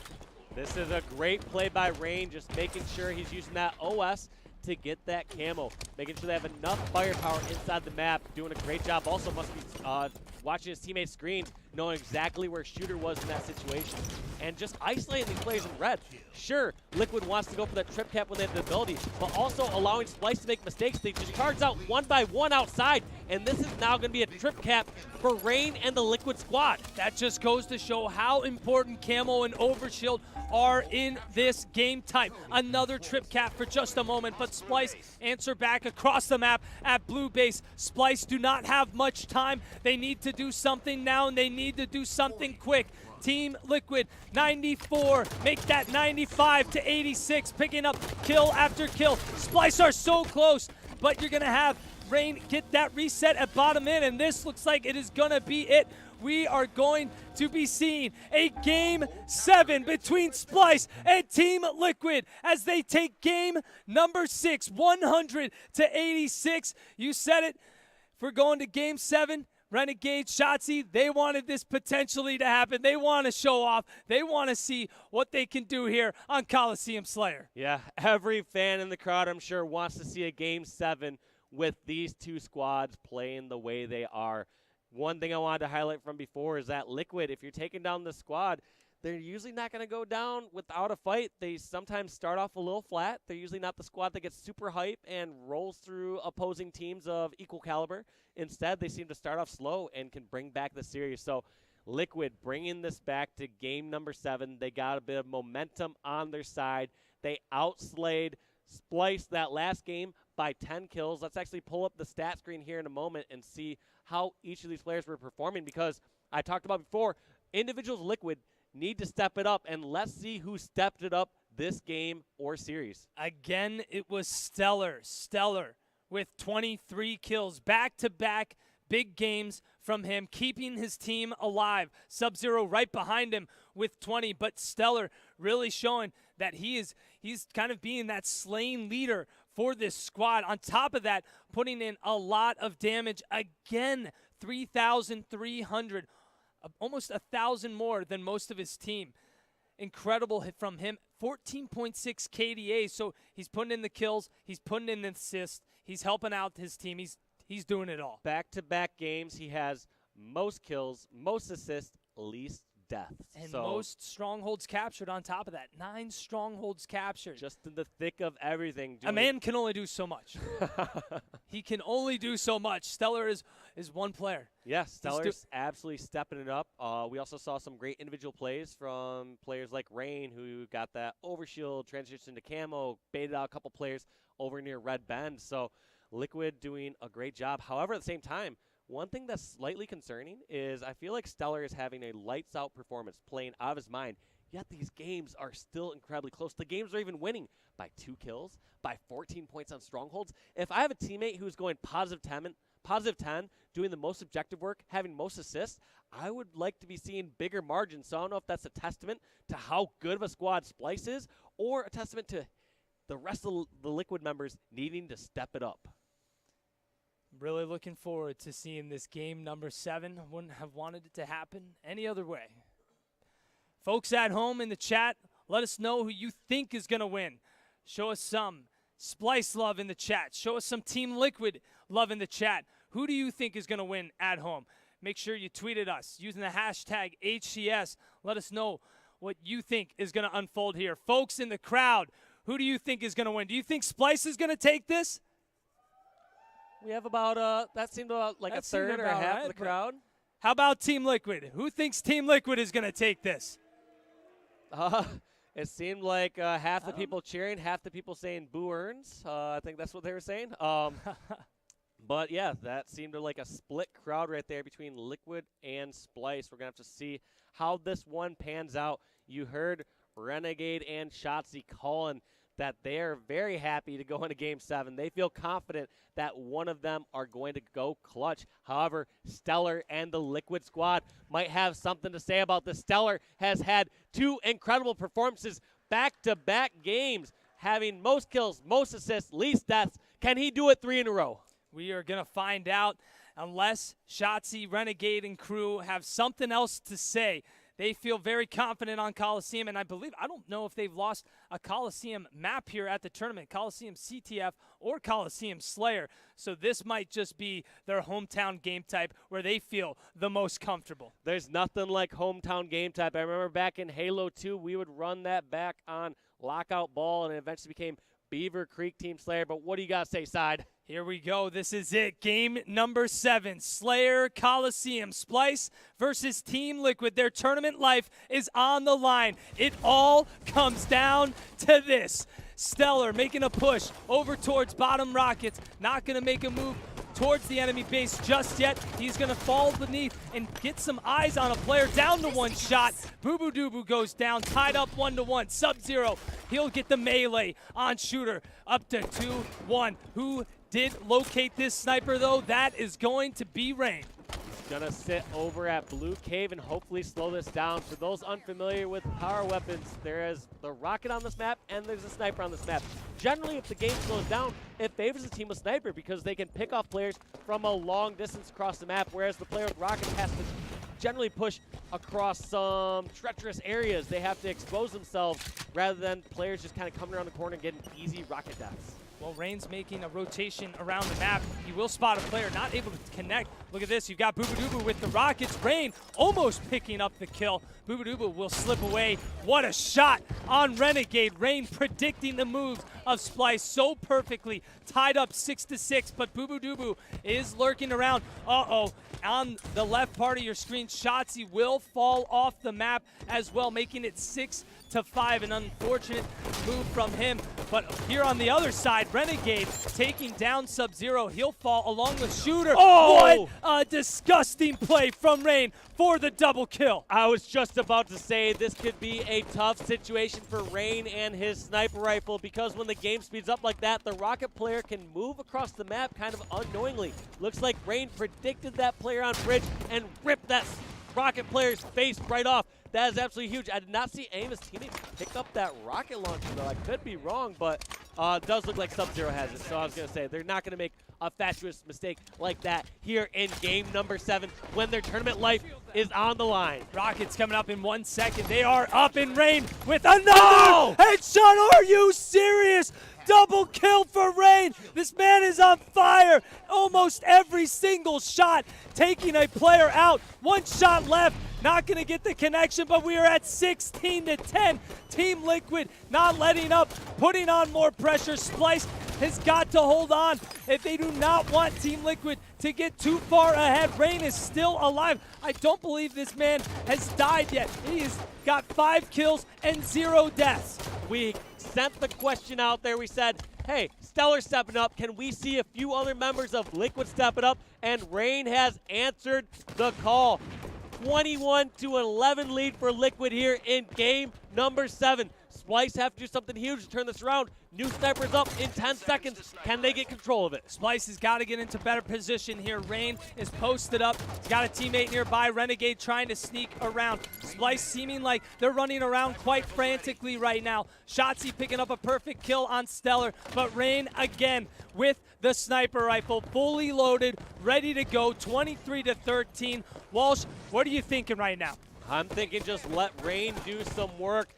This is a great play by Rain, just making sure he's using that OS to get that camo, making sure they have enough firepower inside the map, doing a great job. Also must be watching his teammates' screens, knowing exactly where Shooter was in that situation, and just isolating these players in red. Sure, Liquid wants to go for that trip cap when they have the ability, but also allowing Splyce to make mistakes. They just charge out 1 by 1 outside, and this is now going to be a trip cap for Rain and the Liquid squad. That just goes to show how important Camo and Overshield are in this game type. Another trip cap for just a moment, but Splyce answer back across the map at blue base. Splyce do not have much time. They need to do something now, and they need to do something quick. Team Liquid, 94, make that 95 to 86, picking up kill after kill. Splyce are so close, but you're gonna have Rain get that reset at bottom in, and this looks like it is gonna be it. We are going to be seeing a Game 7 between Splyce and Team Liquid as they take game number 6, 100 to 86. You said it, if we're going to Game 7, Renegade, Shotzzy, they wanted this potentially to happen. They want to show off. They want to see what they can do here on Coliseum Slayer. Yeah, every fan in the crowd, I'm sure, wants to see a Game 7 with these two squads playing the way they are. One thing I wanted to highlight from before is that Liquid, if you're taking down the squad, they're usually not going to go down without a fight. They sometimes start off a little flat. They're usually not the squad that gets super hype and rolls through opposing teams of equal caliber. Instead, they seem to start off slow and can bring back the series. So Liquid bringing this back to game number 7. They got a bit of momentum on their side. They outslayed Splyce that last game by 10 kills. Let's actually pull up the stat screen here in a moment and see how each of these players were performing, because I talked about before, individuals Liquid need to step it up, and let's see who stepped it up this game or series. Again, it was Stellar with 23 kills, back-to-back big games from him, keeping his team alive. Sub-Zero right behind him with 20, but Stellar really showing that he's kind of being that slain leader for this squad. On top of that, putting in a lot of damage. Again, 3,300, almost 1,000 more than most of his team. Incredible hit from him. 14.6 KDA, so he's putting in the kills, he's putting in the assists, He's helping out his team. He's doing it all. Back-to-back games, he has most kills, most assists, least deaths. And so most strongholds captured on top of that. 9 strongholds captured. just in the thick of everything. A man can only do so much. He can only do so much. Stellar is one player. Yes, Stellar's absolutely stepping it up. We also saw some great individual plays from players like Rain, who got that overshield, transition to camo, baited out a couple players over near Red Bend. So Liquid doing a great job. However, at the same time, one thing that's slightly concerning is I feel like Stellar is having a lights-out performance, playing out of his mind, yet these games are still incredibly close. The games are even winning by 2 kills, by 14 points on Strongholds. If I have a teammate who's going positive 10, doing the most objective work, having most assists, I would like to be seeing bigger margins. So I don't know if that's a testament to how good of a squad Splyce is, or a testament to the rest of the Liquid members needing to step it up. Really looking forward to seeing this game number 7. Wouldn't have wanted it to happen any other way. Folks at home in the chat, let us know who you think is going to win. Show us some Splyce love in the chat. Show us some Team Liquid love in the chat. Who do you think is going to win at home? Make sure you tweet at us using the hashtag HCS. Let us know what you think is going to unfold here. Folks in the crowd, who do you think is going to win? Do you think Splyce is going to take this? We have about, that seemed about like a third or a half of the crowd. How about Team Liquid? Who thinks Team Liquid is going to take this? It seemed like half the people cheering, half the people saying boo earns. I think that's what they were saying. But, yeah, that seemed like a split crowd right there between Liquid and Splyce. We're going to have to see how this one pans out. You heard Renegade and Shotzi calling that they are very happy to go into Game 7. They feel confident that one of them are going to go clutch. However, Stellar and the Liquid squad might have something to say about this. Stellar has had 2 incredible performances back-to-back games, having most kills, most assists, least deaths. Can he do it 3 in a row? We are going to find out unless Shotzi, Renegade, and crew have something else to say. They feel very confident on Coliseum, and I don't know if they've lost a Coliseum map here at the tournament, Coliseum CTF or Coliseum Slayer. So this might just be their hometown game type where they feel the most comfortable. There's nothing like hometown game type. I remember back in Halo 2, we would run that back on Lockout Ball, and it eventually became Beaver Creek Team Slayer. But what do you got to say, Side? Here we go. This is it. Game number 7. Slayer Coliseum. Splyce versus Team Liquid. Their tournament life is on the line. It all comes down to this. Stellar making a push over towards bottom rockets. Not going to make a move towards the enemy base just yet. He's going to fall beneath and get some eyes on a player. Down to 1 shot. Boo Boo Doo goes down. Tied up 1-1. Sub-Zero. He'll get the melee on Shooter. Up to 2-1. Who did locate this sniper, though? That is going to be Rain. He's going to sit over at Blue Cave and hopefully slow this down. For those unfamiliar with power weapons, there is the rocket on this map and there's a sniper on this map. Generally, if the game slows down, it favors the team with sniper because they can pick off players from a long distance across the map, whereas the player with rocket has to generally push across some treacherous areas. They have to expose themselves rather than players just kind of coming around the corner and getting easy rocket deaths. Well, Rain's making a rotation around the map. He will spot a player, not able to connect. Look at this. You've got Boo Boo Doo with the rockets. Rain almost picking up the kill. Boo Boo Doo will slip away. What a shot on Renegade. Rain predicting the moves of Splyce so perfectly. Tied up 6-6, but Boo Boo Doo is lurking around. Uh-oh. On the left part of your screen, Shotzi will fall off the map as well, making it 6-5. An unfortunate move from him. But here on the other side, Renegade taking down Sub-Zero. He'll fall along with Shooter. Oh! What a disgusting play from Rain for the double kill. I was just about to say this could be a tough situation for Rain and his sniper rifle because when the game speeds up like that, the rocket player can move across the map kind of unknowingly. Looks like Rain predicted that player on bridge and ripped that rocket player's face right off. That is absolutely huge. I did not see any of his teammates pick up that rocket launcher, though. I could be wrong, but Does look like Sub-Zero has it, so I was going to say they're not going to make a fatuous mistake like that here in game number 7 when their tournament life is on the line. Rockets coming up in 1 second. They are up in Rain with another headshot. Are you serious? Double kill for Rain. This man is on fire. Almost every single shot taking a player out. 1 shot left. Not going to get the connection, but we are at 16-10. Team Liquid not letting up, putting on more pressure. Splyce has got to hold on if they do not want Team Liquid to get too far ahead. Rain is still alive. I don't believe this man has died yet. He has got 5 kills and 0 deaths. We sent the question out there. We said, hey, Stellar stepping up. Can we see a few other members of Liquid stepping up? And Rain has answered the call. 21-11 lead for Liquid here in game number 7. Splyce have to do something huge to turn this around. New snipers up in 10 seconds. Can they get control of it? Splyce has got to get into better position here. Rain is posted up. He's got a teammate nearby. Renegade trying to sneak around. Splyce seeming like they're running around quite frantically right now. Shotzzy picking up a perfect kill on Stellar, but Rain again with the sniper rifle, fully loaded, ready to go, 23-13. Walsh, what are you thinking right now? I'm thinking just let Rain do some work.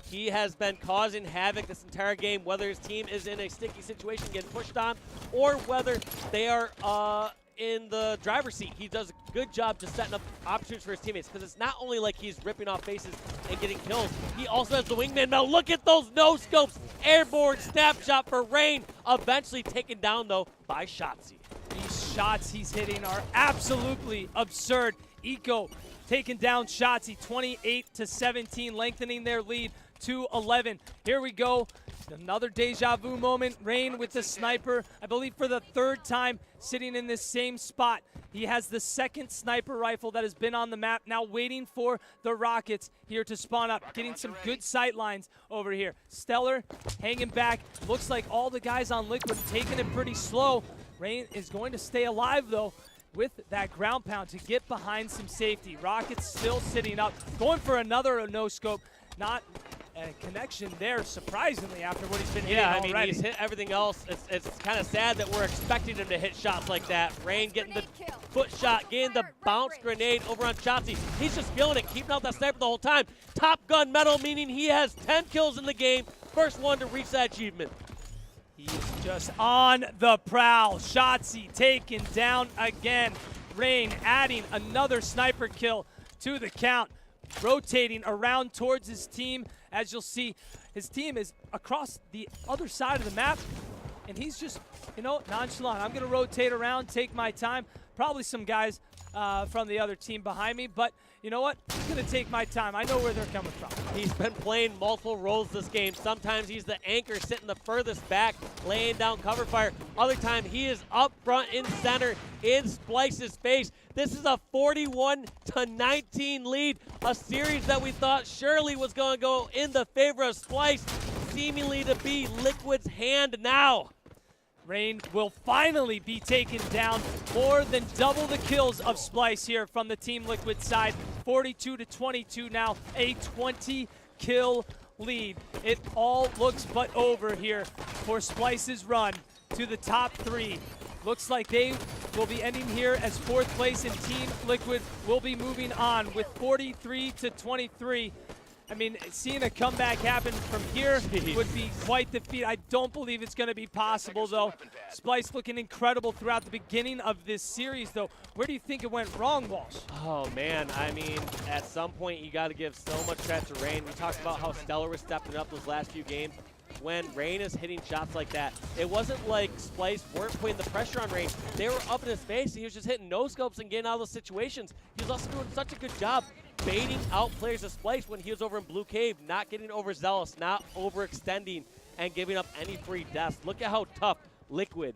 He has been causing havoc this entire game, whether his team is in a sticky situation getting pushed on or whether they are in the driver's seat. He does a good job just setting up opportunities for his teammates because it's not only like he's ripping off faces and getting kills, he also has the wingman medal. Look at those no-scopes. Airborne snapshot for Rain, eventually taken down, though, by Shotzzy. These shots he's hitting are absolutely absurd. Eco taking down Shotzzy, 28-17, lengthening their lead to 11. Here we go. Another deja vu moment. Rain with the sniper, I believe for the 3rd time, sitting in this same spot. He has the 2nd sniper rifle that has been on the map, now waiting for the Rockets here to spawn up. Getting some good sight lines over here. Stellar hanging back. Looks like all the guys on Liquid taking it pretty slow. Rain is going to stay alive, though, with that ground pound to get behind some safety. Rockets still sitting up, going for another no-scope. Not a connection there, surprisingly, after what he's been hitting already. Yeah, I mean, he's hit everything else. It's kind of sad that we're expecting him to hit shots like that. Rain getting the foot shot, getting the bounce grenade over on Shotzzy. He's just feeling it, keeping out that sniper the whole time. Top Gun medal, meaning he has 10 kills in the game. First one to reach that achievement. He's just on the prowl. Shotzzy taken down again. Rain adding another sniper kill to the count. Rotating around towards his team. As you'll see, his team is across the other side of the map, and he's just, you know, nonchalant. I'm going to rotate around, take my time. Probably some guys from the other team behind me, but you know what? I'm going to take my time. I know where they're coming from. He's been playing multiple roles this game. Sometimes he's the anchor sitting the furthest back, laying down cover fire. Other time he is up front in center in Splyce's face. This is a 41-19 lead, a series that we thought surely was going to go in the favor of Splyce, seemingly to be Liquid's hand now. Rain will finally be taken down. More than double the kills of Splyce here from the Team Liquid side. 42-22 now, a 20-kill lead. It all looks but over here for Splyce's run to the top 3. Looks like they will be ending here as 4th place, and Team Liquid will be moving on with 43-23. I mean, seeing a comeback happen from here would be quite the feat. I don't believe it's going to be possible, though. Splyce looking incredible throughout the beginning of this series, though. Where do you think it went wrong, Walsh? Oh, man. I mean, at some point, you got to give so much credit to Rain. We talked about how Stellar was stepping up those last few games. When Rain is hitting shots like that, it wasn't like Splyce weren't putting the pressure on Rain. They were up in his face, and he was just hitting no-scopes and getting out of those situations. He was also doing such a good job baiting out players of Splyce when he was over in Blue Cave, not getting overzealous, not overextending, and giving up any free deaths. Look at how tough Liquid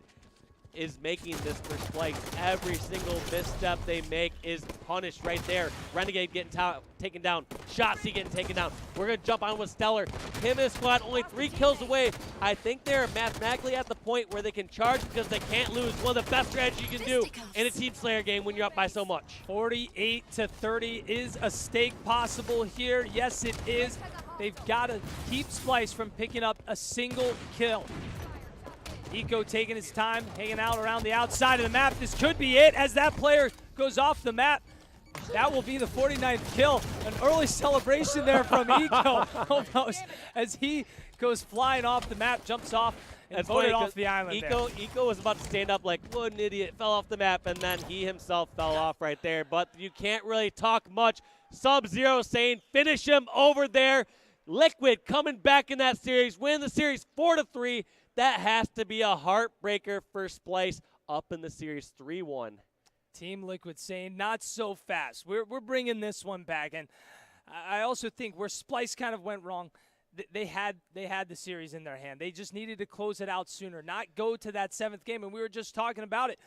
is making this for Splyce. Every single misstep they make is punished right there. Renegade getting taken down. Shotzzy getting taken down. We're going to jump on with Stellar. Him and his squad only 3 kills away. I think they're mathematically at the point where they can charge because they can't lose. One of the best strategies you can do in a Team Slayer game when you're up by so much. 48-30 is a stake possible here. Yes, it is. They've got to keep Splyce from picking up a single kill. Eco taking his time, hanging out around the outside of the map. This could be it as that player goes off the map. That will be the 49th kill. An early celebration there from Eco almost as he goes flying off the map, jumps off, and voted off the island Eco was about to stand up like, what an idiot, fell off the map, and then he himself fell off right there. But you can't really talk much. Sub-Zero saying, finish him over there. Liquid coming back in that series, win the series 4-3. That has to be a heartbreaker for Splyce, up in the series 3-1. Team Liquid saying, not so fast. We're bringing this one back. And I also think where Splyce kind of went wrong, they had the series in their hand. They just needed to close it out sooner, not go to that 7th game. And we were just talking about it.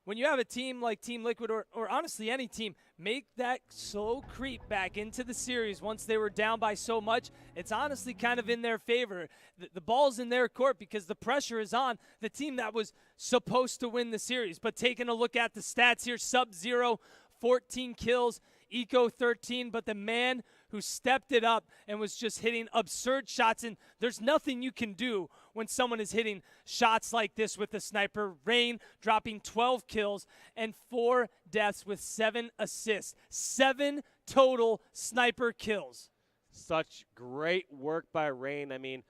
When you have a team like Team Liquid, or honestly any team, make that slow creep back into the series once they were down by so much, it's honestly kind of in their favor. The ball's in their court because the pressure is on the team that was supposed to win the series. But taking a look at the stats here, Sub-Zero, 14 kills, Eco 13, but the man who stepped it up and was just hitting absurd shots, and there's nothing you can do when someone is hitting shots like this with a sniper. Rain dropping 12 kills and 4 deaths with 7 assists. 7 total sniper kills. Such great work by Rain. I mean,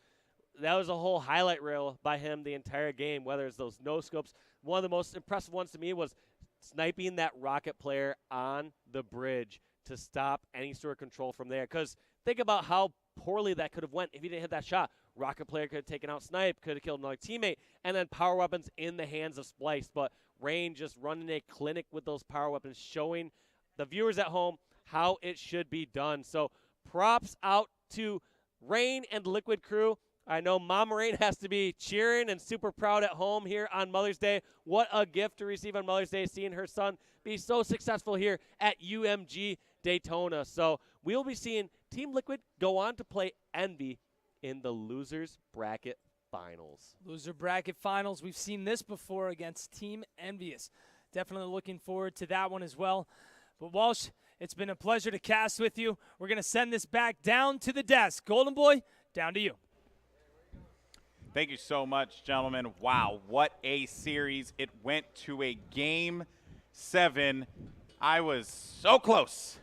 that was a whole highlight reel by him the entire game, whether it's those no-scopes. One of the most impressive ones to me was sniping that rocket player on the bridge to stop any sort of control from there. Because think about how poorly that could have went if he didn't hit that shot. Rocket player could have taken out Snipe, could have killed another teammate, and then power weapons in the hands of Splyce. But Rain just running a clinic with those power weapons, showing the viewers at home how it should be done. So props out to Rain and the Liquid crew. I know Mama Rain has to be cheering and super proud at home here on Mother's Day. What a gift to receive on Mother's Day, seeing her son be so successful here at UMG Daytona. So we'll be seeing Team Liquid go on to play Envy in the Losers Bracket Finals. Loser Bracket Finals. We've seen this before against Team Envious. Definitely looking forward to that one as well. But Walsh, it's been a pleasure to cast with you. We're going to send this back down to the desk. Golden Boy, down to you. Thank you so much, gentlemen. Wow, what a series. It went to a Game 7. I was so close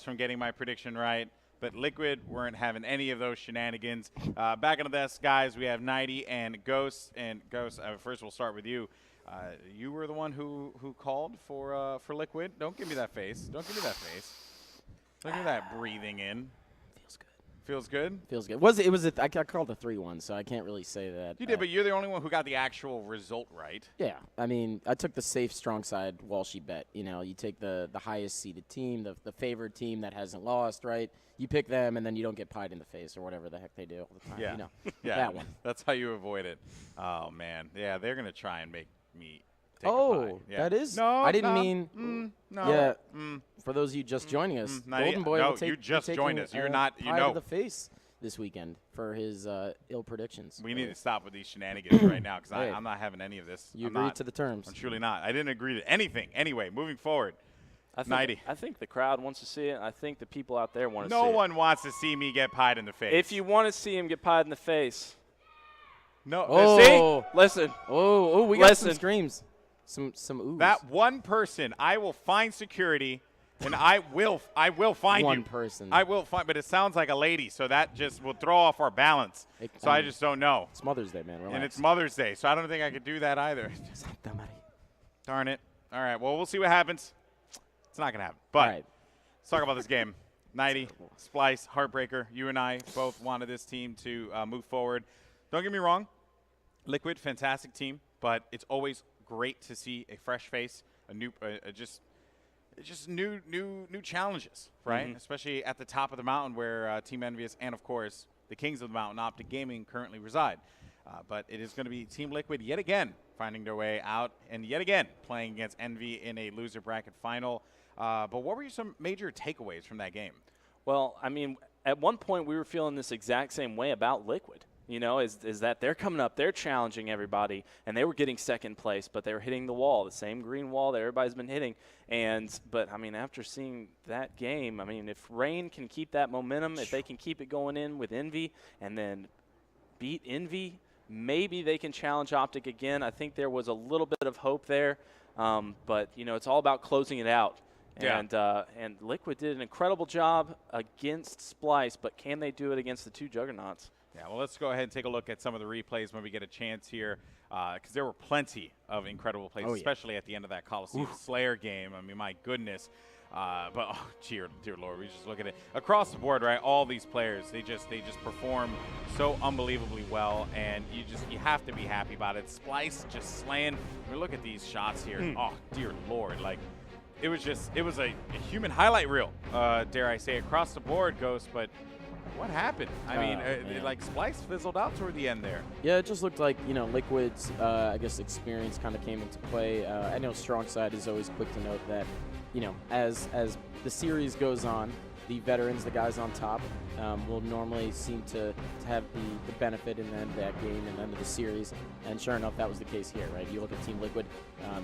from getting my prediction right, but Liquid weren't having any of those shenanigans. Back on the desk, guys, we have 90 and Ghost. And Ghost, first we'll start with you. You were the one who called for Liquid. Don't give me that face. Don't give me that face. Look at that breathing in. Feels good? Feels good. I called a 3-1, so I can't really say that. You did, but you're the only one who got the actual result right. Yeah, I mean, I took the safe, strong side Walshy bet. You know, you take the highest seeded team, the favored team that hasn't lost, right? You pick them, and then you don't get pied in the face or whatever the heck they do all the time. Yeah. You know, yeah, that one. That's how you avoid it. Oh, man. Yeah, they're going to try and make me take a pie. Yeah. That is? No, I didn't mean. no. Yeah. For those of you just joining us, Golden Boy will take. You just joined us. You're not. You pie know. to the face this weekend for his ill predictions. We need to stop with these shenanigans right now because Right. I'm not having any of this. You agreed to the terms. I'm truly not. I didn't agree to anything. Anyway, moving forward. I think, 90. I think the crowd wants to see it. I think the people out there want to see it. No one wants to see me get pied in the face. If you want to see him get pied in the face, no, Oh. listen. Oh, we got some screams. Some oohs. That one person, I will find security, and I will find one you. person. I will find, but it sounds like a lady, so that just will throw off our balance. I just don't know. It's Mother's Day, man. Relax. And it's Mother's Day, so I don't think I could do that either. Darn it. All right, well, we'll see what happens. It's not going to happen. But let's talk about this game. 90, Splyce, Heartbreaker. You and I both wanted this team to move forward. Don't get me wrong. Liquid, fantastic team, but it's always great to see a fresh face, a new, just new challenges, right? Mm-hmm. Especially at the top of the mountain where Team Envious and, of course, the Kings of the Mountain, Optic Gaming, currently reside. But it is going to be Team Liquid yet again finding their way out and yet again playing against Envy in a loser bracket final. But what were some major takeaways from that game? Well, I mean, at one point we were feeling this exact same way about Liquid. You know, is that they're coming up, they're challenging everybody, and they were getting second place, but they were hitting the wall, the same green wall that everybody's been hitting. But I mean, after seeing that game, I mean, if Rain can keep that momentum, if they can keep it going in with Envy, and then beat Envy, maybe they can challenge Optic again. I think there was a little bit of hope there, but you know, it's all about closing it out. Yeah. And Liquid did an incredible job against Splyce, but can they do it against the 2 juggernauts? Yeah, well, let's go ahead and take a look at some of the replays when we get a chance here, because there were plenty of incredible plays, especially at the end of that Coliseum Slayer game. I mean, my goodness. But oh, dear Lord, we just look at it across the board, right? All these players, they just perform so unbelievably well, and you have to be happy about it. Splyce just slaying. I mean, look at these shots here. Oh, dear Lord, like it was a human highlight reel, dare I say, across the board, Ghost. But what happened? I mean, like Splyce fizzled out toward the end there. Yeah, it just looked like, you know, Liquid's, I guess, experience kind of came into play. I know Strong Side is always quick to note that, you know, as the series goes on, the veterans, the guys on top, will normally seem to have the benefit in the end of that game and the end of the series. And sure enough, that was the case here, right? You look at Team Liquid,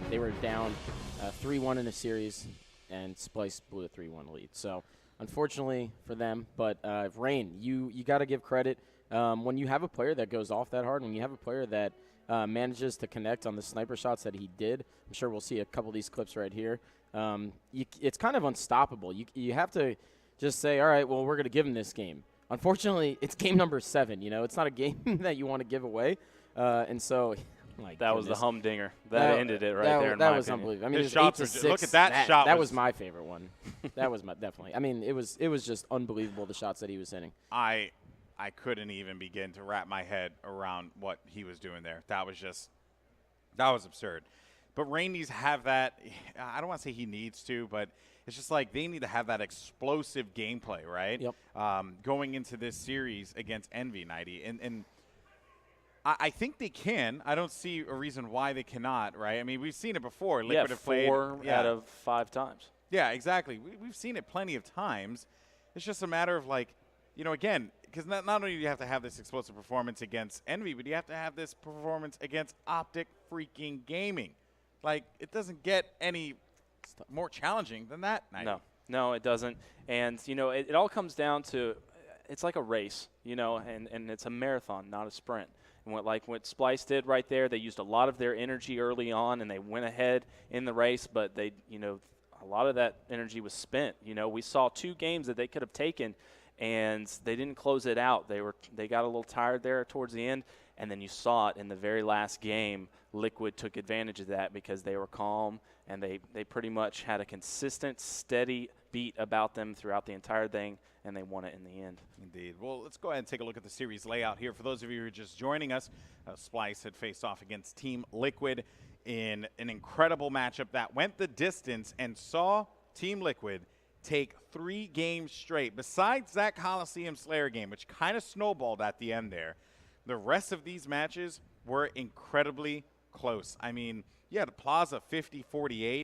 they were down 3-1 in a series, and Splyce blew a 3-1 lead. So unfortunately for them, but Rain, you got to give credit. When you have a player that goes off that hard, when you have a player that manages to connect on the sniper shots that he did, I'm sure we'll see a couple of these clips right here. It's kind of unstoppable. You have to just say, all right, well, we're going to give him this game. Unfortunately, it's game number 7. You know, it's not a game that you want to give away. And so, that was the humdinger. That ended it right there. That was unbelievable. I mean, his shots were look at that shot. That was my favorite one. That was definitely. I mean, it was just unbelievable, the shots that he was hitting. I couldn't even begin to wrap my head around what he was doing there. That was absurd. But Rain needs to have that. I don't want to say he needs to, but it's just like they need to have that explosive gameplay, right? Yep. Going into this series against Envy, 90. And I think they can. I don't see a reason why they cannot, right? I mean, we've seen it before. Liquid have played 4 out of 5 times. Yeah, exactly. We've seen it plenty of times. It's just a matter of, like, you know, again, because not only do you have to have this explosive performance against Envy, but you have to have this performance against Optic freaking Gaming. Like, it doesn't get any more challenging than that night. No, it doesn't. And, you know, it all comes down to it's like a race, you know, and it's a marathon, not a sprint. And what Splyce did right there, they used a lot of their energy early on, and they went ahead in the race, but they, you know, a lot of that energy was spent. You know, we saw 2 games that they could have taken, and they didn't close it out. They got a little tired there towards the end, and then you saw it in the very last game. Liquid took advantage of that because they were calm, and they pretty much had a consistent, steady beat about them throughout the entire thing, and they won it in the end. Indeed. Well, let's go ahead and take a look at the series layout here. For those of you who are just joining us, Splyce had faced off against Team Liquid in an incredible matchup that went the distance and saw Team Liquid take 3 games straight. Besides that Coliseum Slayer game, which kind of snowballed at the end there, the rest of these matches were incredibly close. I mean, you had Plaza 50-48.